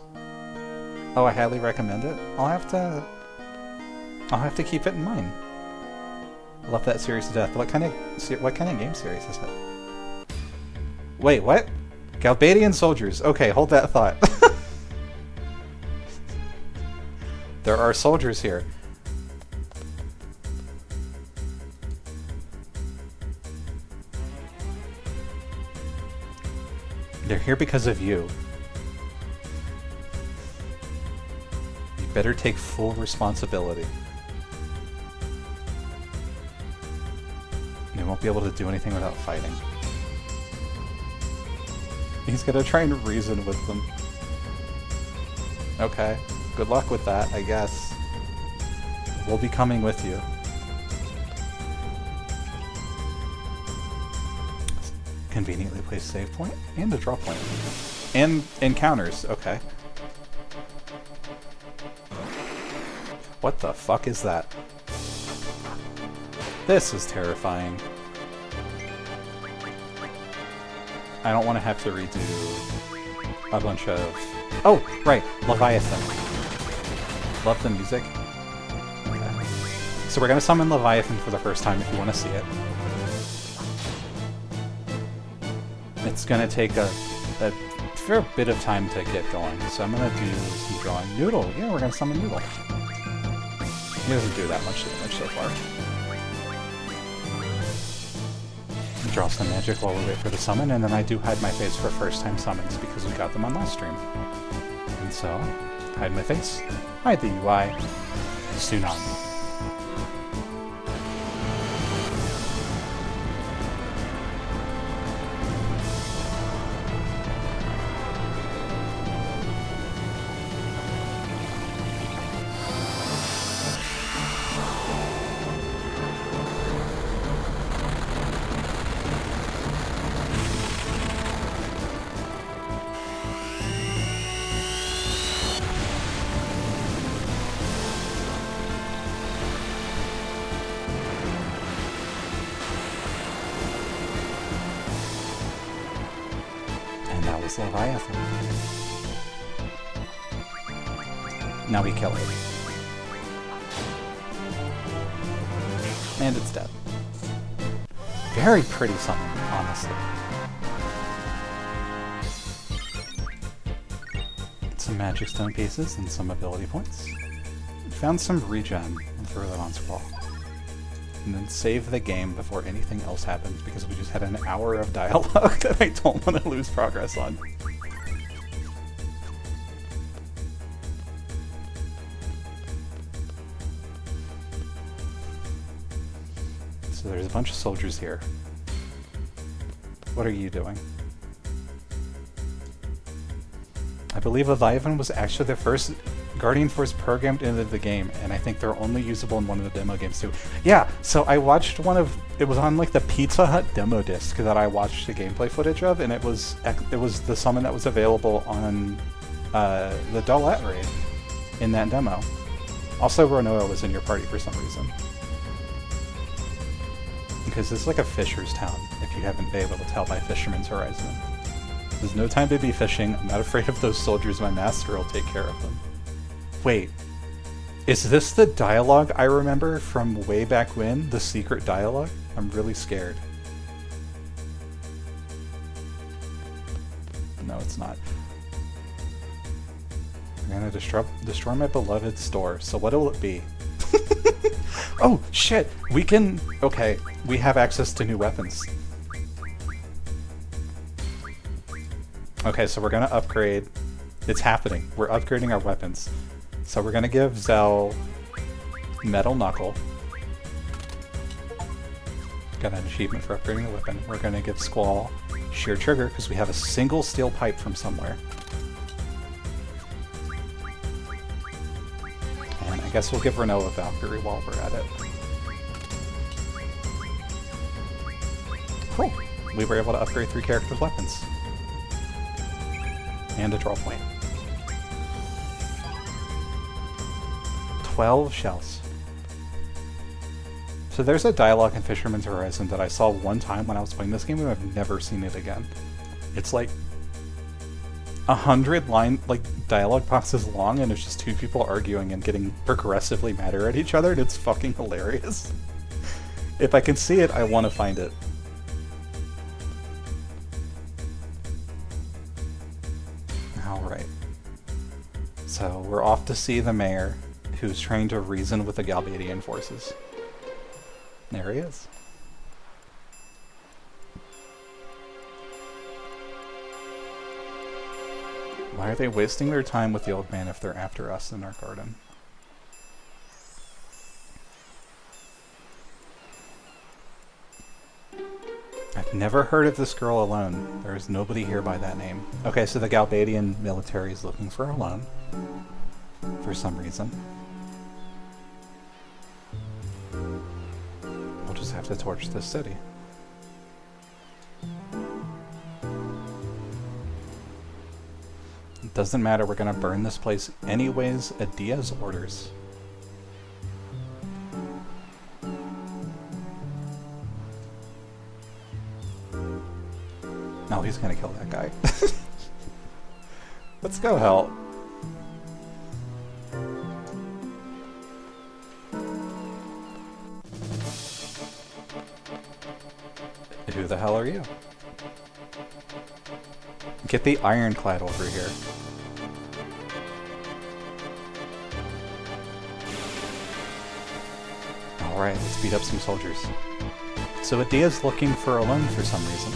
Oh, I highly recommend it? I'll have to keep it in mind. I love that series to death. What kind of game series is it? Wait, what? Galbadian soldiers. Okay, hold that thought. There are soldiers here. They're here because of you. You better take full responsibility. They won't be able to do anything without fighting. He's gonna try and reason with them. Okay. Good luck with that, I guess. We'll be coming with you. Conveniently placed save point and a draw point. And encounters, okay. What the fuck is that? This is terrifying. I don't want to have to redo a bunch of... Oh, right, Leviathan. Love the music. Okay. So we're going to summon Leviathan for the first time if you want to see it. It's going to take a fair bit of time to get going, so I'm going to do some drawing. Noodle! Yeah, we're going to summon Noodle. He doesn't do that much damage so far. Draw some magic while we wait for the summon, and then I do hide my face for first-time summons because we got them on last stream. And so, hide my face, hide the UI, Tsunami. Leviathan. Now we kill it. And it's dead. Very pretty summon, honestly. Some magic stone pieces and some ability points. Found some regen and threw that on Squall. and then save the game before anything else happens, because we just had an hour of dialogue that I don't want to lose progress on. So there's a bunch of soldiers here. What are you doing? I believe Leviathan was actually the first Guardian Force programmed into the game, and I think they're only usable in one of the demo games too. Yeah, so I watched one of, it was on like the Pizza Hut demo disc that I watched the gameplay footage of, and it was the summon that was available on the Dolette raid in that demo. Also, Renoa was in your party for some reason. Because it's like a fisher's town, if you haven't been able to tell by Fisherman's Horizon. There's no time to be fishing. I'm not afraid of those soldiers. My master will take care of them. Wait, is this the dialogue I remember from way back when? The secret dialogue? I'm really scared. No, it's not. I'm gonna destroy my beloved store. So what'll it be? Oh, shit! We can... Okay, we have access to new weapons. Okay, so we're gonna upgrade. It's happening. We're upgrading our weapons. So we're gonna give Zell Metal Knuckle. Got an achievement for upgrading the weapon. We're gonna give Squall Sheer Trigger, because we have a single steel pipe from somewhere. And I guess we'll give Renoa Valkyrie while we're at it. Cool. We were able to upgrade 3 characters' weapons. And a draw point. 12 shells. So there's a dialogue in Fisherman's Horizon that I saw one time when I was playing this game, and I've never seen it again. It's like 100 dialogue boxes long, and it's just 2 people arguing and getting progressively madder at each other, and it's fucking hilarious. If I can see it, I want to find it. Alright. So we're off to see the mayor, who's trying to reason with the Galbadian forces. There he is. Why are they wasting their time with the old man if they're after us in our garden? I've never heard of this girl alone. There's nobody here by that name. Okay, so the Galbadian military is looking for a loan. For some reason. We'll just have to torch this city. It doesn't matter, we're gonna burn this place anyways at Diaz's orders. No, he's gonna kill that guy. Let's go help. Who the hell are you? Get the ironclad over here. Alright, let's beat up some soldiers. So Adia's looking for a loan for some reason.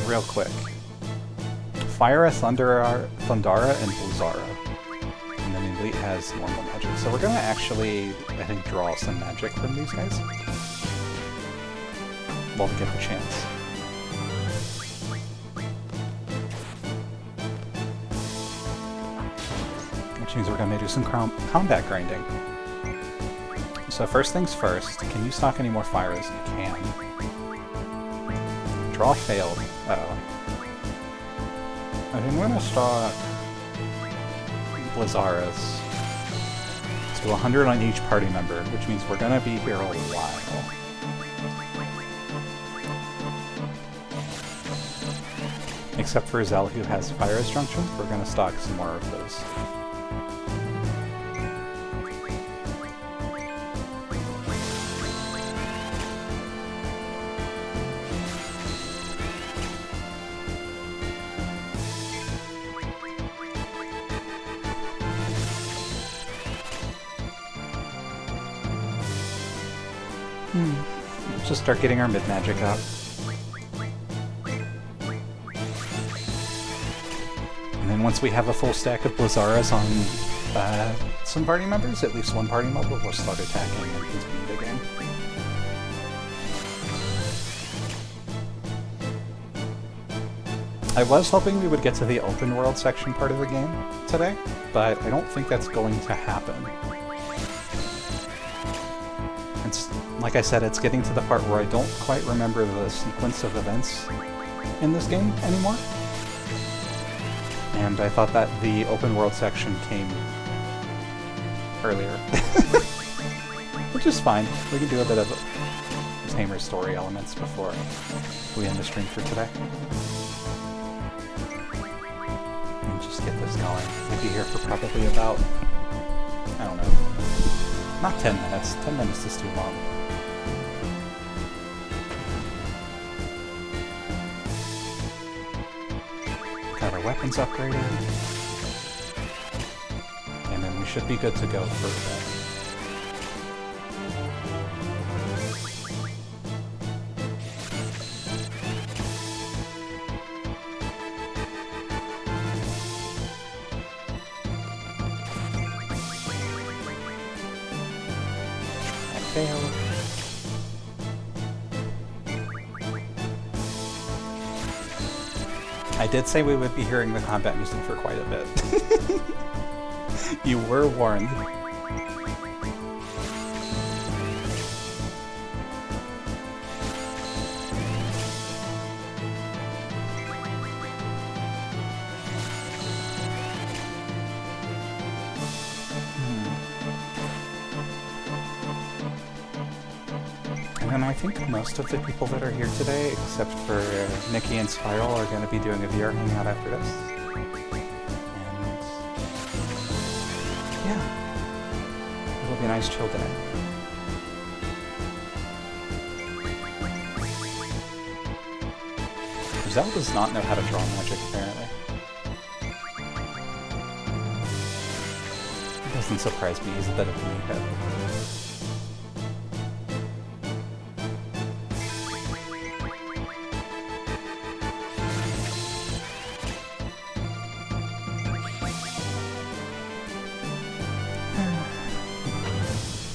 Real quick. Fire Thundara and Blazara. And then Elite has normal magic. So we're gonna actually, I think, draw some magic from these guys. While we get the chance. Which means we're gonna do some combat grinding. So first things first, can you stock any more fires? You can. Draw failed. Uh-oh. I think I'm gonna stock Blazaras. Let's do 100 on each party member, which means we're gonna be here a while. Except for Zell, who has fire junctions, we're gonna stock some more of those. Let's just start getting our mid-magic up. And then once we have a full stack of Blizzaras on some party members, at least one party member, we'll start attacking and continue the game. I was hoping we would get to the open world section part of the game today, but I don't think that's going to happen. It's, like I said, it's getting to the part where I don't quite remember the sequence of events in this game anymore. And I thought that the open world section came earlier. Which is fine. We can do a bit of tamer story elements before we end the stream for today. And just get this going. We'll be here for probably about, I don't know, not 10 minutes. 10 minutes is too long. Got our weapons upgraded. And then we should be good to go for that. Failed. I did say we would be hearing the combat music for quite a bit. You were warned. And I think most of the people that are here today, except for Nikki and Spiral, are going to be doing a VR hangout after this. And yeah, it'll be a nice chill day. Zell does not know how to draw magic, apparently. It doesn't surprise me, he's a bit of a meathead.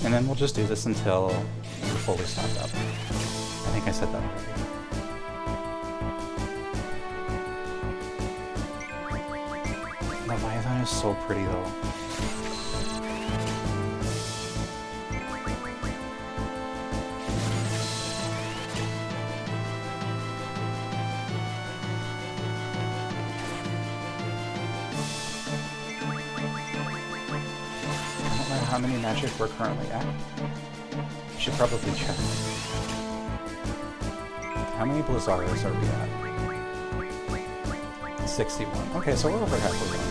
And then we'll just do this until we're fully stocked up. I think I said that already. Leviathan is so pretty though. How many magic we're currently at? I should probably check. How many Blizzaras are we at? 61. Okay, so we're over halfway done.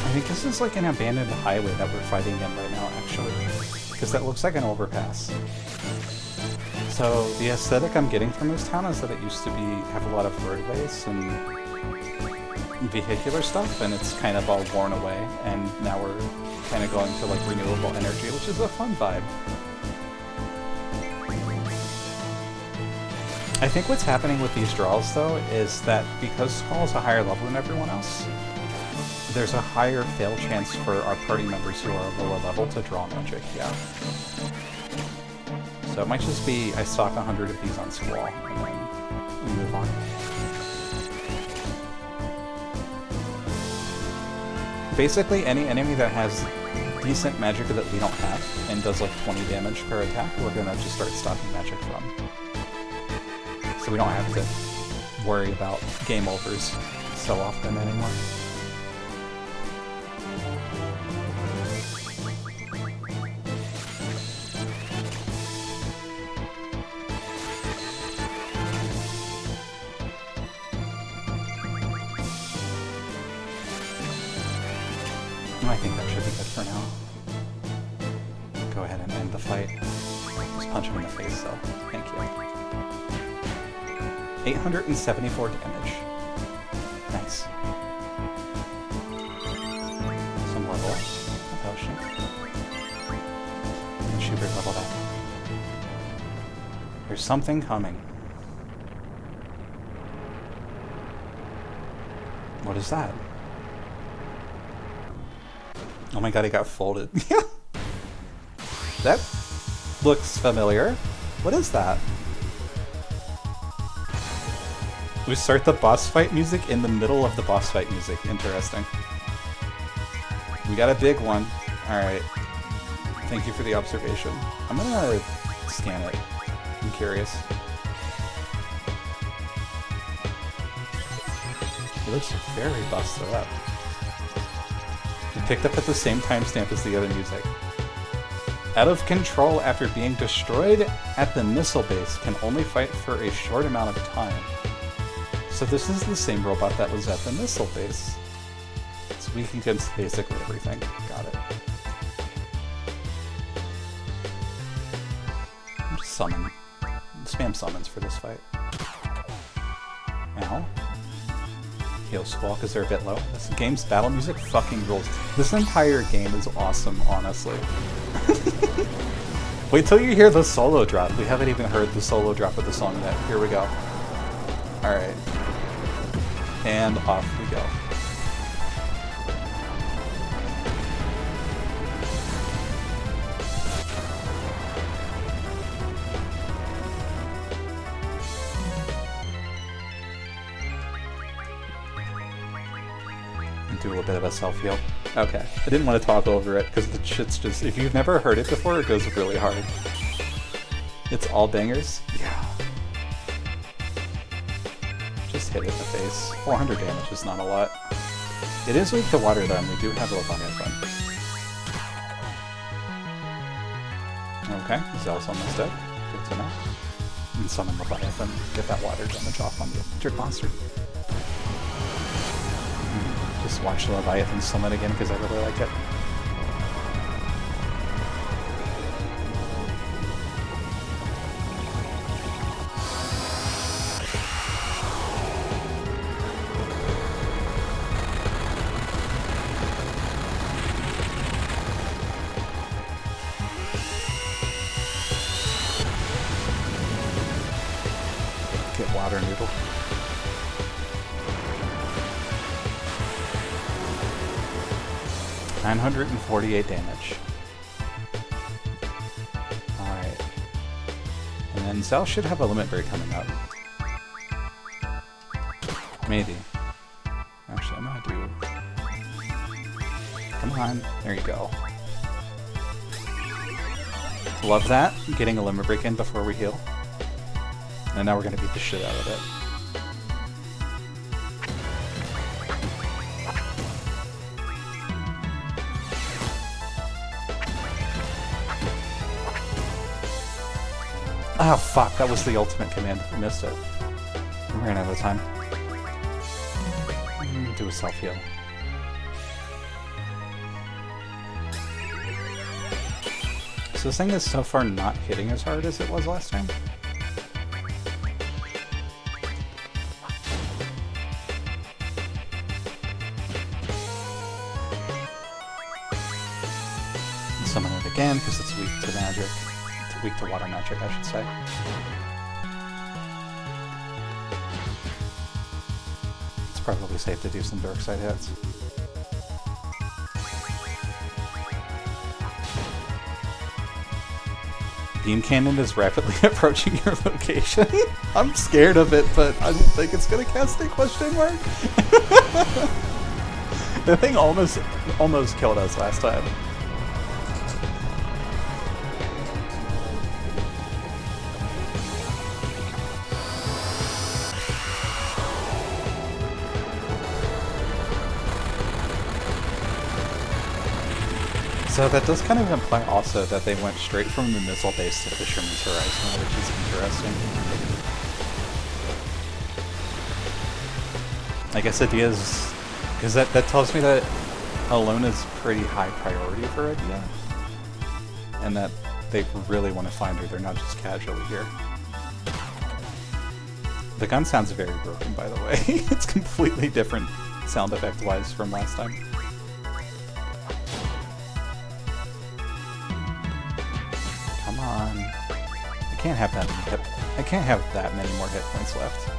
I think this is like an abandoned highway that we're fighting in right now, actually. Because that looks like an overpass. So the aesthetic I'm getting from this town is that it used to have a lot of roadways and vehicular stuff, and it's kind of all worn away, and now we're kind of going to like renewable energy, which is a fun vibe. I think what's happening with these draws, though, is that because Skull is a higher level than everyone else, there's a higher fail chance for our party members who are lower level to draw magic, yeah. So it might just be I stock 100 of these on Squall, and then we move on. Basically, any enemy that has decent magic that we don't have, and does like 20 damage per attack, we're gonna just start stocking magic from. So we don't have to worry about game overs so often anymore. I think that should be good for now. Go ahead and end the fight. Just punch him in the face, though. Thank you. 874 damage. Nice. Some level up. A potion. And Schubert leveled up. There's something coming. What is that? Oh my god, he got folded. That looks familiar. What is that? We start the boss fight music in the middle of the boss fight music. Interesting. We got a big one. Alright. Thank you for the observation. I'm gonna scan it. I'm curious. He looks very busted up. It picked up at the same timestamp as the other music. Out of control after being destroyed at the missile base, can only fight for a short amount of time. So this is the same robot that was at the missile base. It's weak against basically everything. Got it. Just summon. Spam summons for this fight. Ow. Heal squall because they're a bit low. This game's battle music fucking rules. This entire game is awesome, honestly. Wait till you hear the solo drop. We haven't even heard the solo drop of the song yet. Here we go. Alright. And off we go. And do a little bit of a self-heal. Okay. I didn't want to talk over it, because the shit's just... If you've never heard it before, it goes really hard. It's all bangers? Yeah. Just hit it in the face. 400 damage is not a lot. It is weak to water, though, and we do have a Leviathan. Okay, Zell's almost dead. Good to know. And summon Leviathan. Get that water damage off on the electric monster. Just watch the Leviathan summon again because I really like it. Get water noodle. $948 damage. Alright. And then Zell should have a limit break coming up. Maybe. Actually, I'm gonna do... Come on. There you go. Love that. Getting a limit break in before we heal. And now we're gonna beat the shit out of it. Oh fuck, that was the ultimate command. I missed it. We ran out of time. Do a self-heal. So this thing is so far not hitting as hard as it was last time. Summon it again because it's weak to magic. Weak to water magic, I should say. It's probably safe to do some dark side hits. Beam Cannon is rapidly approaching your location. I'm scared of it, but I don't think it's gonna cast a question mark. The thing almost killed us last time. So that does kind of imply also that they went straight from the missile base to Fisherman's Horizon, which is interesting. I guess it is... because that tells me that... Alona's pretty high priority for Idea, and that they really want to find her, they're not just casually here. The gun sounds very broken, by the way. It's completely different sound effect-wise from last time. Come on. I can't have that many more hit points left.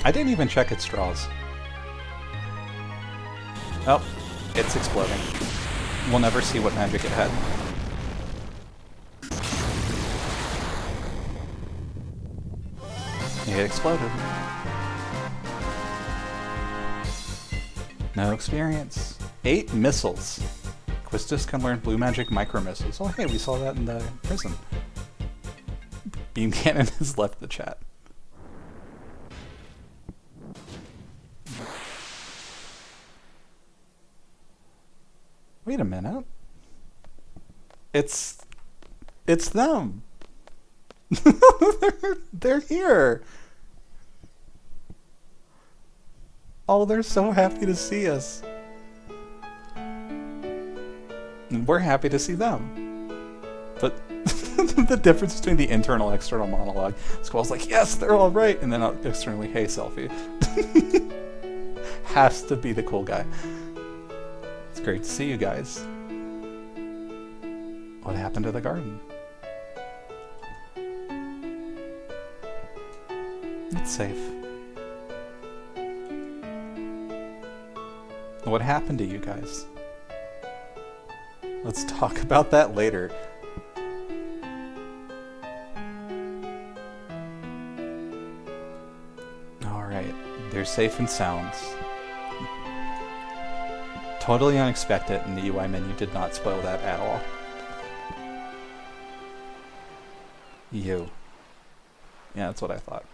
I didn't even check its straws. Oh, it's exploding. We'll never see what magic it had. It exploded. No experience. 8 missiles. Quistis can learn blue magic micro missiles. Oh hey, we saw that in the prison. Beam Cannon has left the chat. Wait a minute. It's them. They're here. Oh, they're so happy to see us. And we're happy to see them. But the difference between the internal and external monologue, Squall's like, yes, they're all right, and then externally, hey, selfie. Has to be the cool guy. It's great to see you guys. What happened to the garden? It's safe. What happened to you guys? Let's talk about that later. Alright, they're safe and sound. Totally unexpected, and the UI menu did not spoil that at all. You. Yeah, that's what I thought.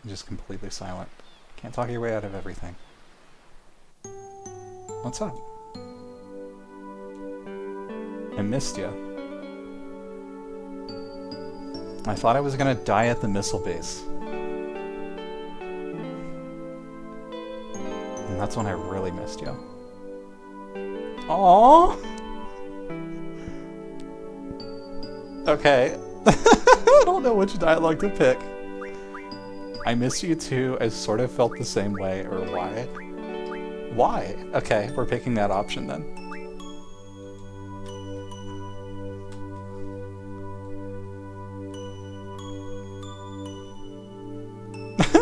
Just completely silent. Can't talk your way out of everything. What's up? I missed you. I thought I was gonna die at the missile base. And that's when I really missed you. Aww! Okay. I don't know which dialogue to pick. I miss you too, I sort of felt the same way, or why? Why? Okay, we're picking that option then.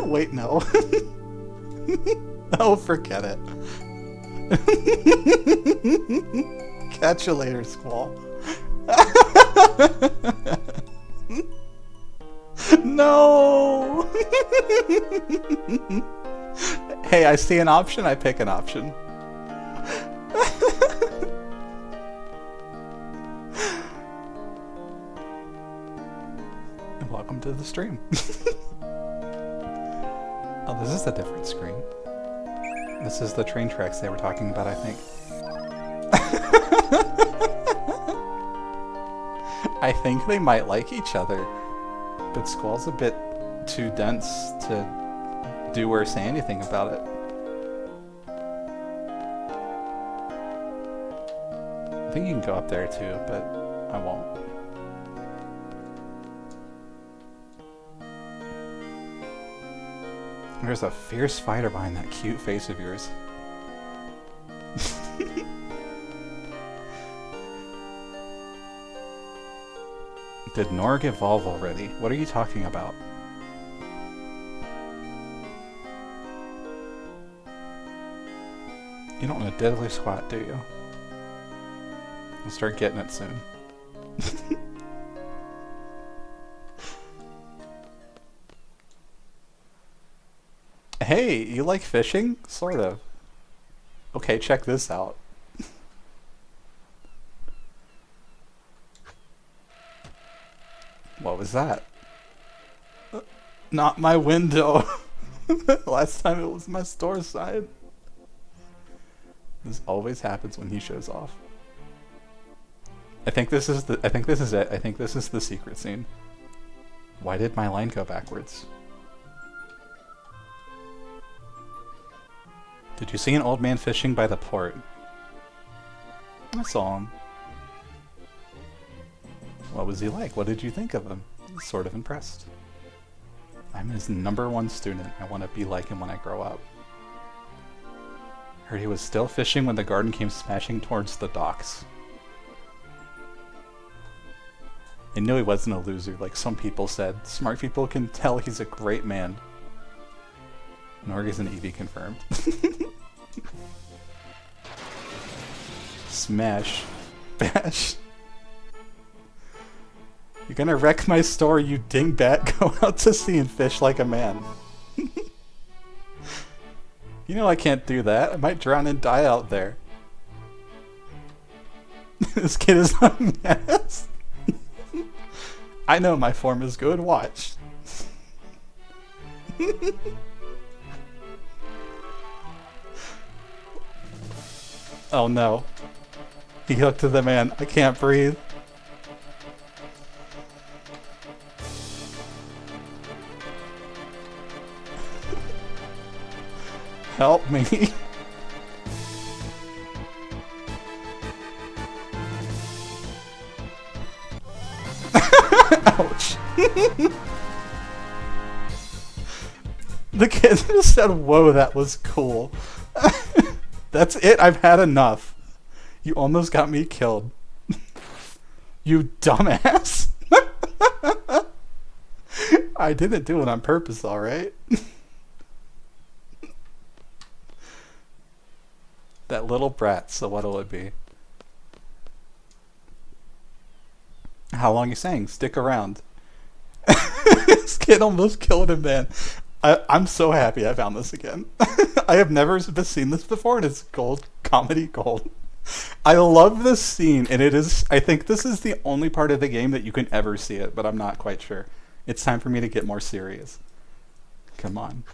Wait, no. Oh, forget it. Catch you later, Squall. No! Hey, I see an option, I pick an option. Welcome to the stream. Oh, this is a different screen. This is the train tracks they were talking about, I think. I think they might like each other, but Squall's a bit too dense to do or say anything about it. I think you can go up there too, but I won't. There's a fierce fighter behind that cute face of yours. Did Norg evolve already? What are you talking about? You don't know diddly squat, do you? I'll start getting it soon. Hey, you like fishing? Sort of. Okay, check this out. What was that? Not my window. Last time it was my store side. This always happens when he shows off. I think this is it. I think this is the secret scene. Why did my line go backwards? Did you see an old man fishing by the port? I saw him. What was he like? What did you think of him? Sort of impressed. I'm his #1 student. I want to be like him when I grow up. Heard he was still fishing when the garden came smashing towards the docks. I knew he wasn't a loser, like some people said. Smart people can tell he's a great man. Norg is an EV confirmed. Smash. Bash. You're gonna wreck my store, you dingbat. Go out to sea and fish like a man. You know I can't do that. I might drown and die out there. This kid is a mess. I know my form is good. Watch. Oh no. He hooked to the man. I can't breathe. Help me. Ouch. The kid just said, whoa, that was cool. That's it, I've had enough. You almost got me killed. You dumbass. I didn't do it on purpose, alright? That little brat, so what'll it be? How long you saying? Stick around. This kid almost killed him, man. I'm so happy I found this again. I have never seen this before, and it's gold, comedy gold. I love this scene, and it is, I think this is the only part of the game that you can ever see it, but I'm not quite sure. It's time for me to get more serious. Come on.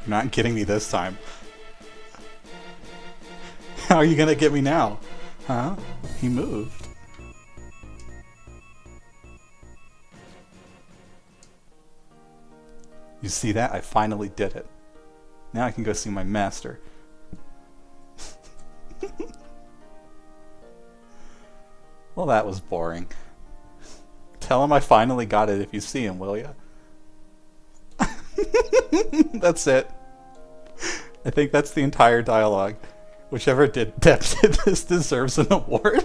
You're not getting me this time. How are you gonna get me now? Huh? He moved. You see that? I finally did it. Now I can go see my master. Well, that was boring. Tell him I finally got it if you see him, will ya? That's it. I think that's the entire dialogue. Whichever depth this deserves an award.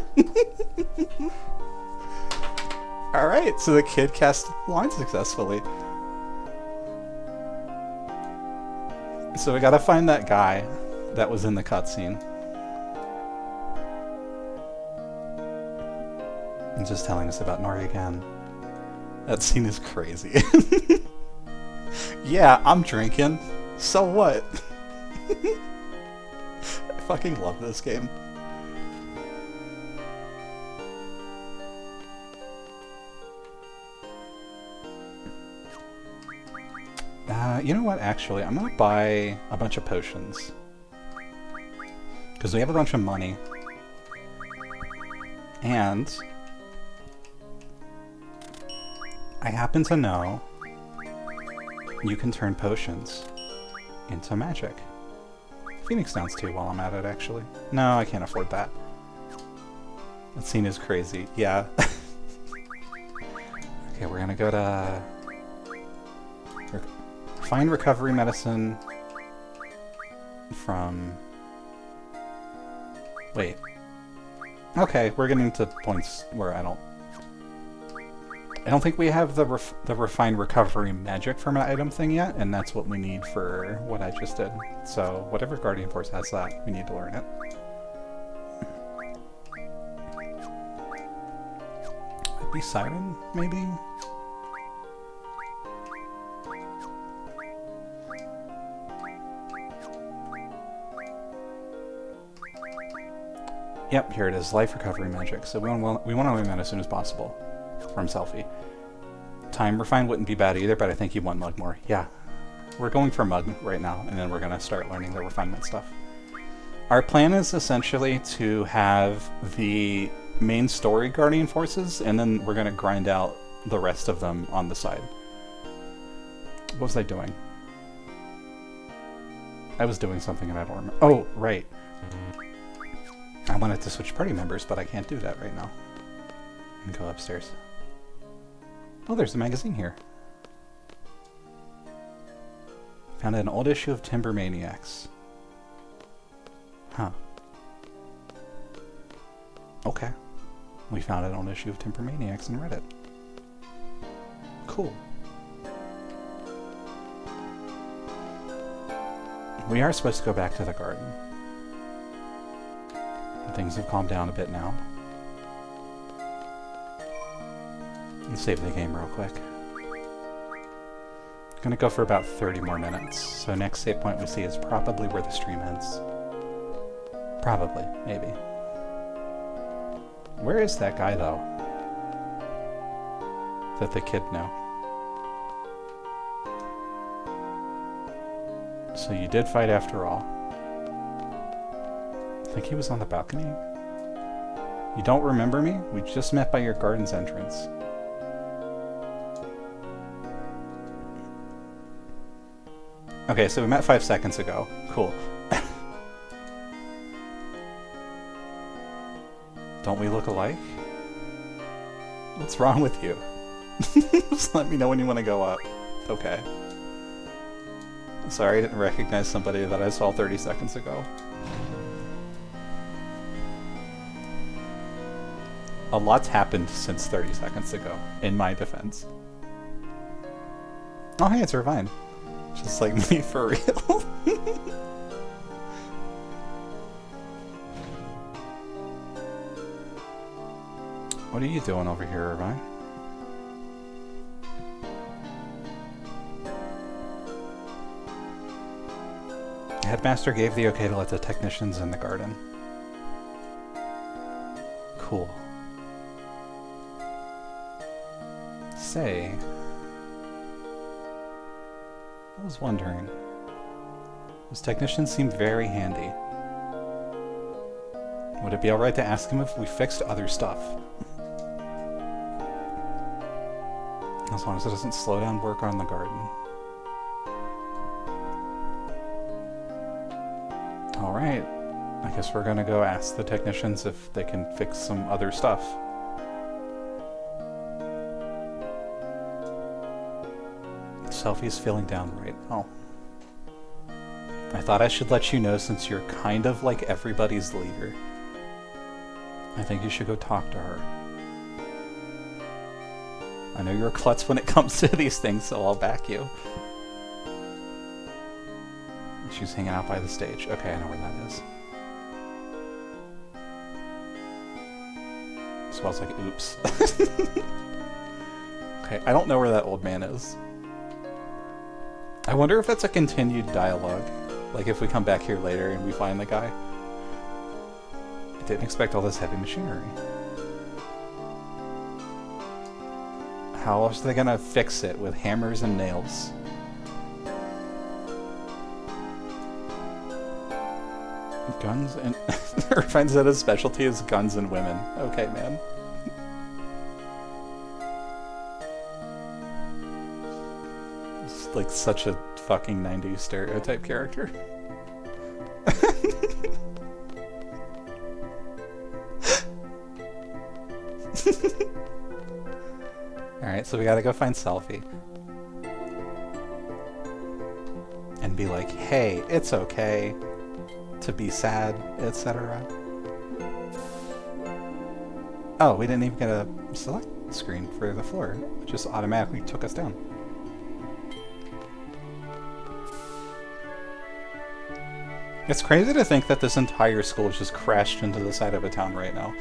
Alright, so the kid cast the line successfully. So we gotta find that guy that was in the cutscene. And just telling us about Nori again. That scene is crazy. Yeah, I'm drinking. So what? I fucking love this game. You know what, actually, I'm gonna buy a bunch of potions. Because we have a bunch of money. And I happen to know you can turn potions into magic. Phoenix Downs too while I'm at it, actually. No, I can't afford that. That scene is crazy. Yeah. Okay, we're gonna go to... Find recovery medicine from... Wait. Okay, we're getting to points where I don't think we have the refined recovery magic from an item thing yet, and that's what we need for what I just did. So whatever Guardian Force has that, we need to learn it. Could be Siren, maybe? Yep, here it is, life recovery magic. So we want to learn that as soon as possible. From Selfie. Time refined wouldn't be bad either, but I think you want Mug more. Yeah. We're going for Mug right now, and then we're going to start learning the refinement stuff. Our plan is essentially to have the main story Guardian Forces, and then we're going to grind out the rest of them on the side. What was I doing? I was doing something and I don't remember. Oh, right. I wanted to switch party members, but I can't do that right now. And go upstairs. Oh, there's a magazine here. Found an old issue of Timber Maniacs. Huh. Okay. We found an old issue of Timber Maniacs and read it. Cool. We are supposed to go back to the garden. Things have calmed down a bit now. Let's save the game real quick. Gonna go for about 30 more minutes, so next save point we see is probably where the stream ends. Probably, maybe. Where is that guy, though? That the kid knew. So you did fight after all. I think he was on the balcony. You don't remember me? We just met by your garden's entrance. Okay, so we met 5 seconds ago. Cool. Don't we look alike? What's wrong with you? Just let me know when you want to go up. Okay. Sorry, I didn't recognize somebody that I saw 30 seconds ago. A lot's happened since 30 seconds ago, in my defense. Oh hey, it's Irvine. Just like me, for real. What are you doing over here, Irvine? Headmaster gave the okay to let the technicians in the garden. Cool. Say, I was wondering, those technicians seem very handy. Would it be alright to ask him if we fixed other stuff? As long as it doesn't slow down work on the garden. Alright, I guess we're gonna go ask the technicians if they can fix some other stuff. Selfie's feeling downright. Oh. I thought I should let you know since you're kind of like everybody's leader. I think you should go talk to her. I know you're a klutz when it comes to these things, so I'll back you. She's hanging out by the stage. Okay, I know where that is. Smells like oops. Okay, I don't know where that old man is. I wonder if that's a continued dialogue. Like if we come back here later and we find the guy. I didn't expect all this heavy machinery. How else are they gonna fix it with hammers and nails? Guns and... Irvine said his specialty is guns and women. Okay, man. It's like such a fucking 90s stereotype character. Alright, so we gotta go find Selfie. And be like, hey, it's okay to be sad, etc. Oh, we didn't even get a select screen for the floor. It just automatically took us down. It's crazy to think that this entire school just crashed into the side of a town right now.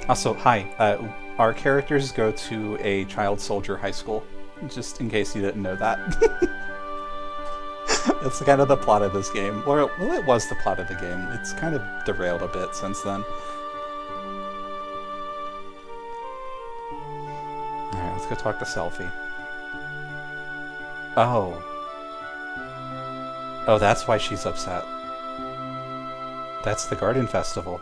Also, hi. Our characters go to a child soldier high school, just in case you didn't know that. It's kind of the plot of this game. Well, it was the plot of the game. It's kind of derailed a bit since then. Alright, let's go talk to Selfie. Oh. Oh, that's why she's upset. That's the Garden Festival.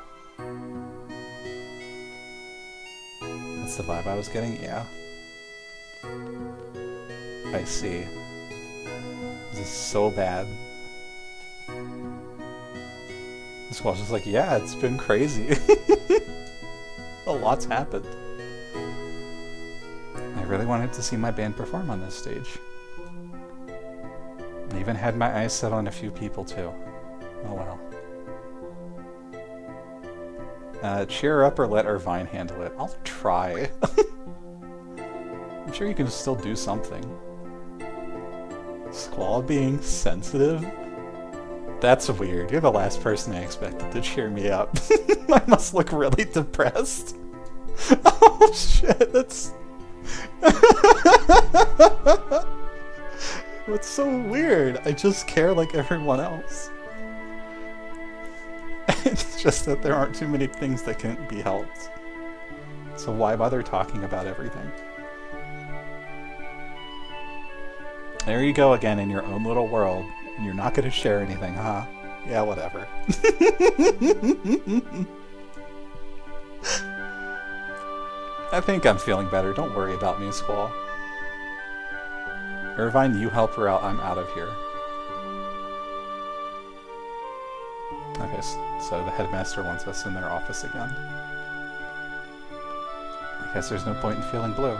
That's the vibe I was getting? Yeah. I see. This is so bad. The Squall's just like, yeah, it's been crazy. A lot's happened. I really wanted to see my band perform on this stage. I even had my eyes set on a few people too. Oh well. Cheer her up or let Irvine handle it. I'll try. I'm sure you can still do something. Squall being sensitive? That's weird. You're the last person I expected to cheer me up. I must look really depressed. Oh shit, that's... What's so weird? I just care like everyone else. It's just that there aren't too many things that can be helped. So why bother talking about everything? There you go again in your own little world, and you're not going to share anything, huh? Yeah, whatever. I think I'm feeling better. Don't worry about me, Squall. Irvine, you help her out. I'm out of here. Okay, so the headmaster wants us in their office again. I guess there's no point in feeling blue.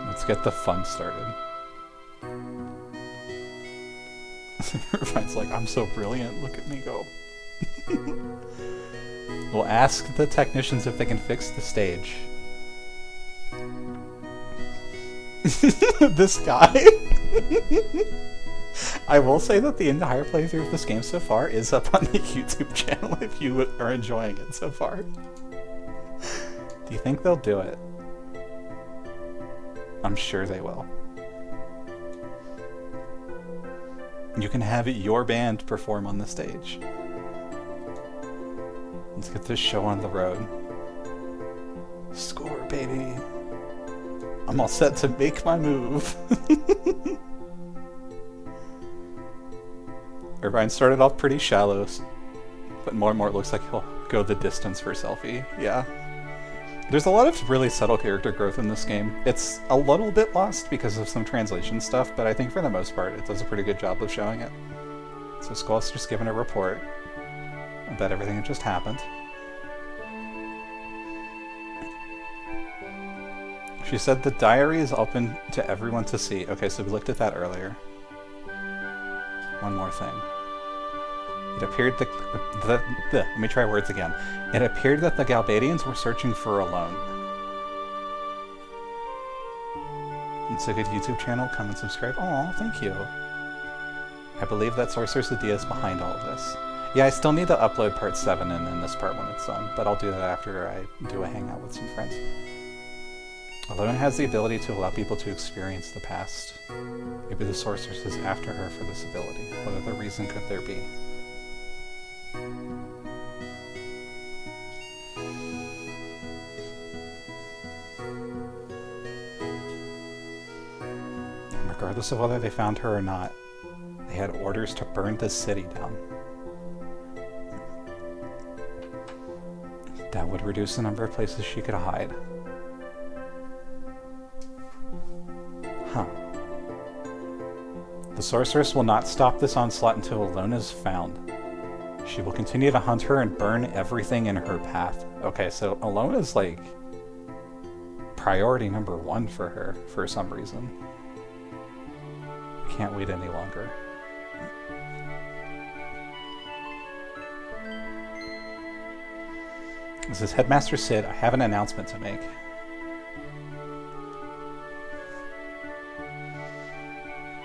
Let's get the fun started. Irvine's like, I'm so brilliant, look at me go. We'll ask the technicians if they can fix the stage. This guy? I will say that the entire playthrough of this game so far is up on the YouTube channel if you are enjoying it so far. Do you think they'll do it? I'm sure they will. You can have your band perform on the stage. Let's get this show on the road. Score, baby. I'm all set to make my move. Irvine started off pretty shallow, but more and more it looks like he'll go the distance for selfie. Yeah. There's a lot of really subtle character growth in this game. It's a little bit lost because of some translation stuff, but I think for the most part it does a pretty good job of showing it. So Squall's just given a report about everything that just happened. She said the diary is open to everyone to see. Okay, so we looked at that earlier. One more thing. It appeared let me try words again. It appeared that the Galbadians were searching for a loan. It's a good YouTube channel. Come and subscribe. Oh, thank you. I believe that Sorcerer's idea is behind all of this. Yeah, I still need to upload part 7 and then this part when it's done, but I'll do that after I do a hangout with some friends. Alone has the ability to allow people to experience the past. Maybe the Sorceress is after her for this ability. What other reason could there be? And regardless of whether they found her or not, they had orders to burn the city down. That would reduce the number of places she could hide. Huh. The Sorceress will not stop this onslaught until Alone is found. She will continue to hunt her and burn everything in her path. Okay, so Alone is like priority number 1 for her for some reason. Can't wait any longer. This is Headmaster Sid. I have an announcement to make.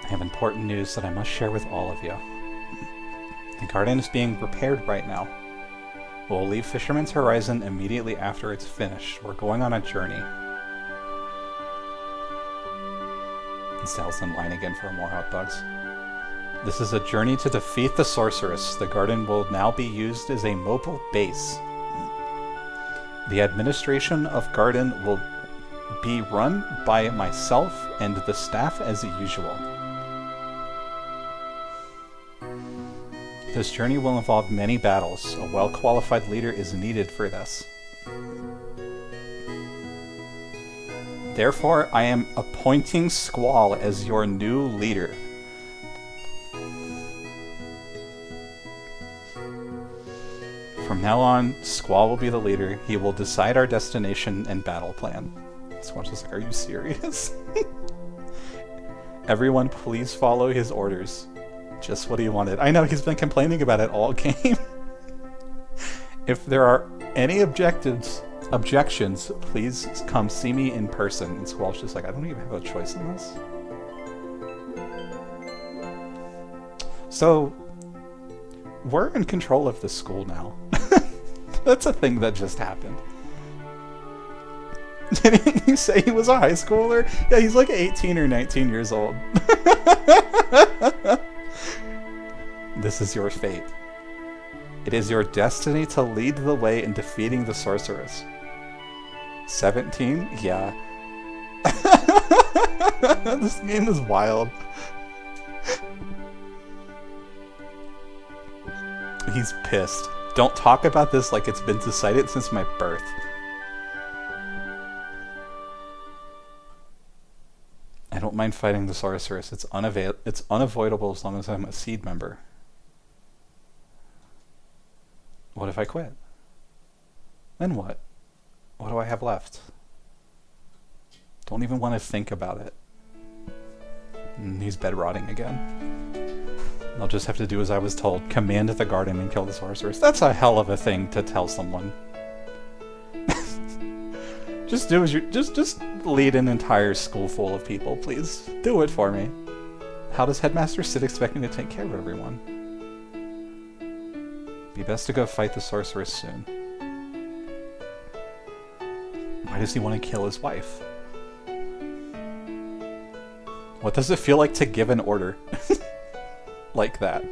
I have important news that I must share with all of you. The garden is being repaired right now. We'll leave Fisherman's Horizon immediately after it's finished. We're going on a journey. And Sal's in line again for more hot dogs. This is a journey to defeat the Sorceress. The garden will now be used as a mobile base. The administration of garden will be run by myself and the staff as usual. This journey will involve many battles. A well-qualified leader is needed for this. Therefore, I am appointing Squall as your new leader. From now on, Squall will be the leader. He will decide our destination and battle plan. Squall's just like, are you serious? Everyone, please follow his orders. Just what he wanted. I know, he's been complaining about it all game. If there are any objections, please come see me in person. And Squall's just like, I don't even have a choice in this. So, we're in control of the school now. That's a thing that just happened. Didn't you say he was a high schooler? Yeah, he's like 18 or 19 years old. This is your fate. It is your destiny to lead the way in defeating the sorceress. 17? Yeah. This game is wild. He's pissed. Don't talk about this like it's been decided since my birth. I don't mind fighting the sorceress. It's unavoidable as long as I'm a seed member. What if I quit? Then what? What do I have left? Don't even want to think about it. He's bed rotting again. I'll just have to do as I was told. Command the garden and kill the sorceress. That's a hell of a thing to tell someone. Just do as you just lead an entire school full of people, please. Do it for me. How does Headmaster Sid expect me to take care of everyone? Be best to go fight the sorceress soon. Why does he want to kill his wife? What does it feel like to give an order? Like that.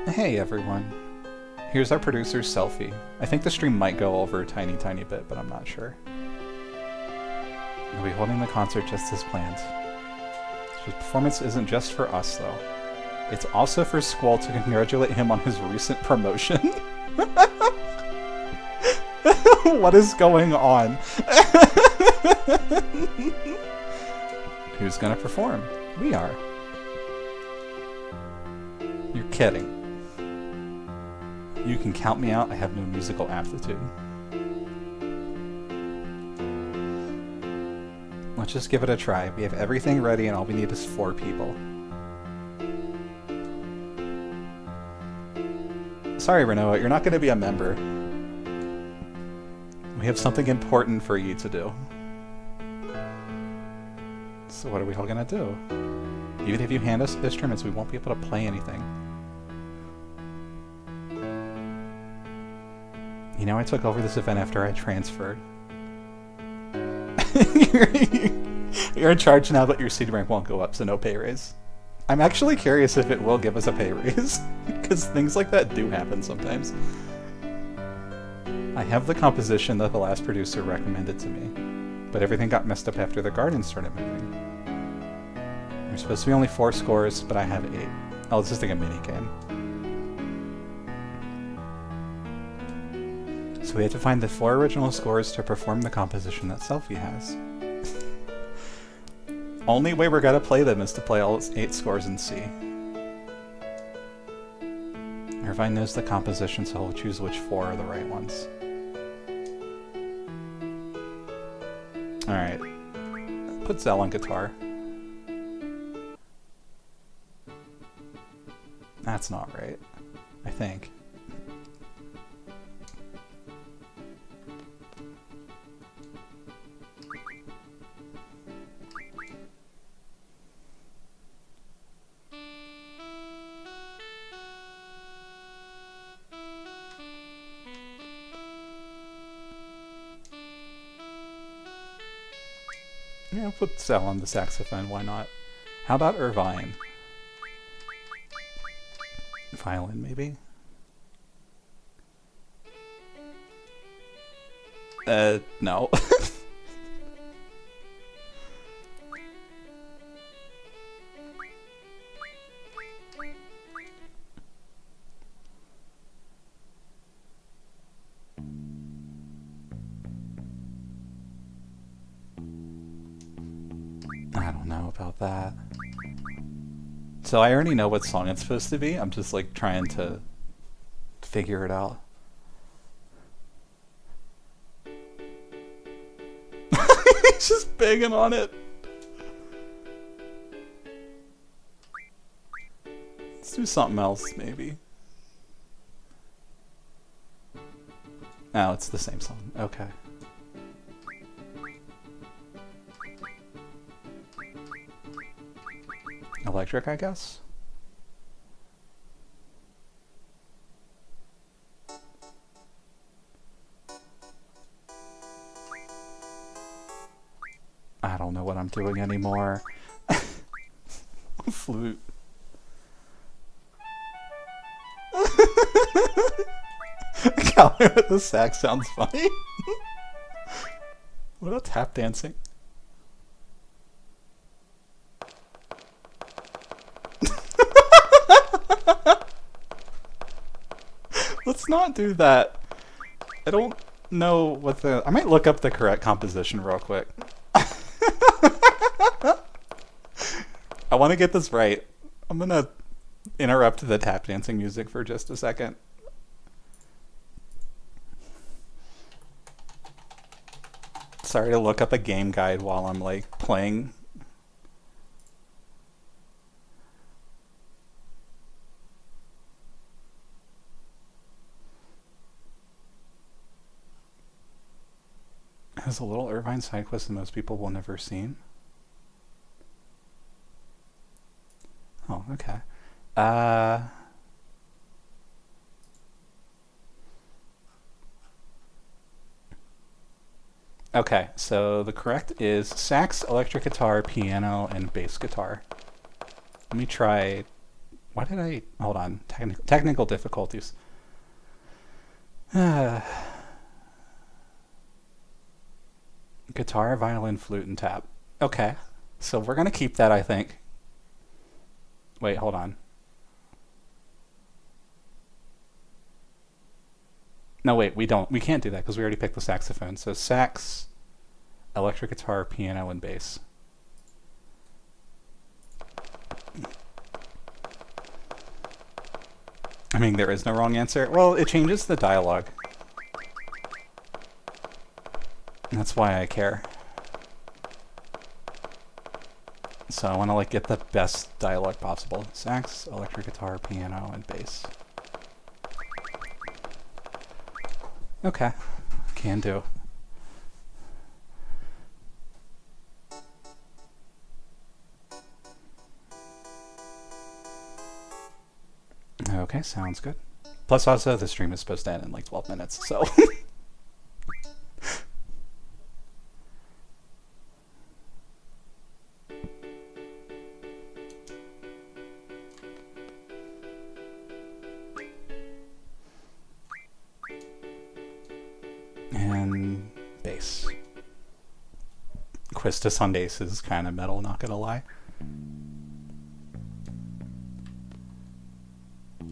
Hey everyone. Here's our producer's selfie. I think the stream might go over a tiny bit, but I'm not sure. We'll be holding the concert just as planned. His performance isn't just for us, though. It's also for Squall to congratulate him on his recent promotion. What is going on? Who's gonna perform? We are. You're kidding. You can count me out, I have no musical aptitude. Let's just give it a try. We have everything ready and all we need is 4 people. Sorry, Renoa, you're not going to be a member. We have something important for you to do. So what are we all going to do? Even if you hand us instruments, we won't be able to play anything. You know, I took over this event after I transferred. You're in charge now, but your seed rank won't go up, so no pay raise. I'm actually curious if it will give us a pay raise, because things like that do happen sometimes. I have the composition that the last producer recommended to me, but everything got messed up after the garden started moving. There's supposed to be only 4 scores, but I have 8. Oh, it's just like a mini game. So we have to find the 4 original scores to perform the composition that Selphie has. Only way we're gonna play them is to play all 8 scores in C. Irvine knows the composition, so he'll choose which 4 are the right ones. Alright. Put Zell on guitar. That's not right, I think. Yeah, put Sal on the saxophone, why not? How about Irvine? Violin, maybe? No. about that. So I already know what song it's supposed to be. I'm just like trying to figure it out. He's just banging on it. Let's do something else, maybe. Oh, it's the same song. Okay. Electric, I guess? I don't know what I'm doing anymore. Flute. Cowboy with the sax sounds funny. What about tap dancing? Let's not do that. I don't know what the... I might look up the correct composition real quick. I want to get this right. I'm gonna interrupt the tap dancing music for just a second. Sorry to look up a game guide while I'm like playing. Has a little Irvine side quest that most people will never seen. Oh, okay. Okay, so the correct is sax, electric guitar, piano, and bass guitar. Let me try... Why did I... Hold on. Technical difficulties. Guitar, violin, flute, and tap. Okay, so we're going to keep that, I think. Wait, hold on. No, wait, we don't. We can't do that because we already picked the saxophone. So sax, electric guitar, piano, and bass. I mean, there is no wrong answer. Well, it changes the dialogue. That's why I care. So I want to like get the best dialogue possible. Sax, electric guitar, piano, and bass. Okay, can do. Okay, sounds good. Plus also the stream is supposed to end in like 12 minutes, so... and bass. Quistis on bass is kind of metal, not gonna lie.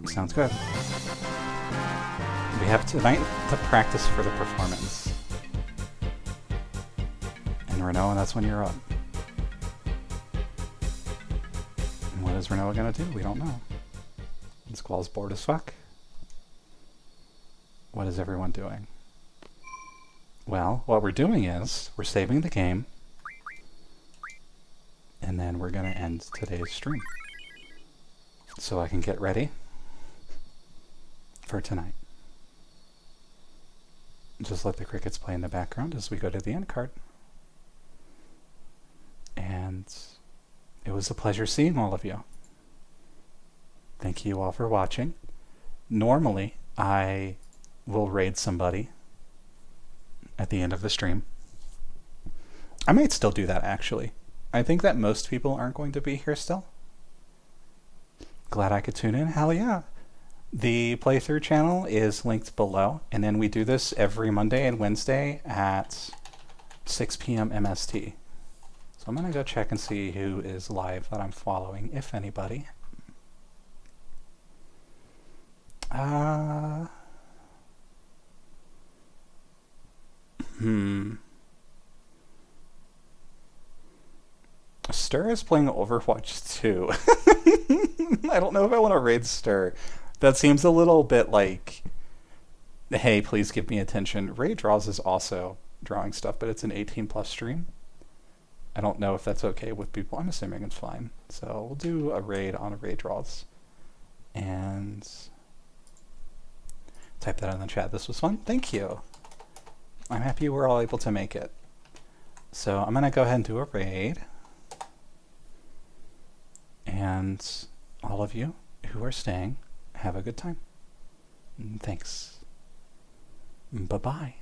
Sounds good. We have tonight to practice for the performance. And Renault, that's when you're up. And what is Renault gonna do? We don't know. And Squall's bored as fuck. What is everyone doing? Well, what we're doing is we're saving the game, and then we're going to end today's stream so I can get ready for tonight. Just let the crickets play in the background as we go to the end card. And it was a pleasure seeing all of you. Thank you all for watching. Normally, I will raid somebody at the end of the stream. I might still do that, actually. I think that most people aren't going to be here still. Glad I could tune in. Hell yeah. The playthrough channel is linked below, and then we do this every Monday and Wednesday at 6 p.m. MST. So I'm going to go check and see who is live that I'm following, if anybody. Stir is playing Overwatch 2. I don't know if I want to raid Stir. That seems a little bit like, hey, please give me attention. Raid Draws is also drawing stuff, but it's an 18 plus stream. I don't know if that's okay with people. I'm assuming it's fine. So we'll do a raid on a Raid Draws. And type that in the chat. This was fun. Thank you. I'm happy we're all able to make it. So I'm going to go ahead and do a raid. And all of you who are staying, have a good time. Thanks. Bye-bye.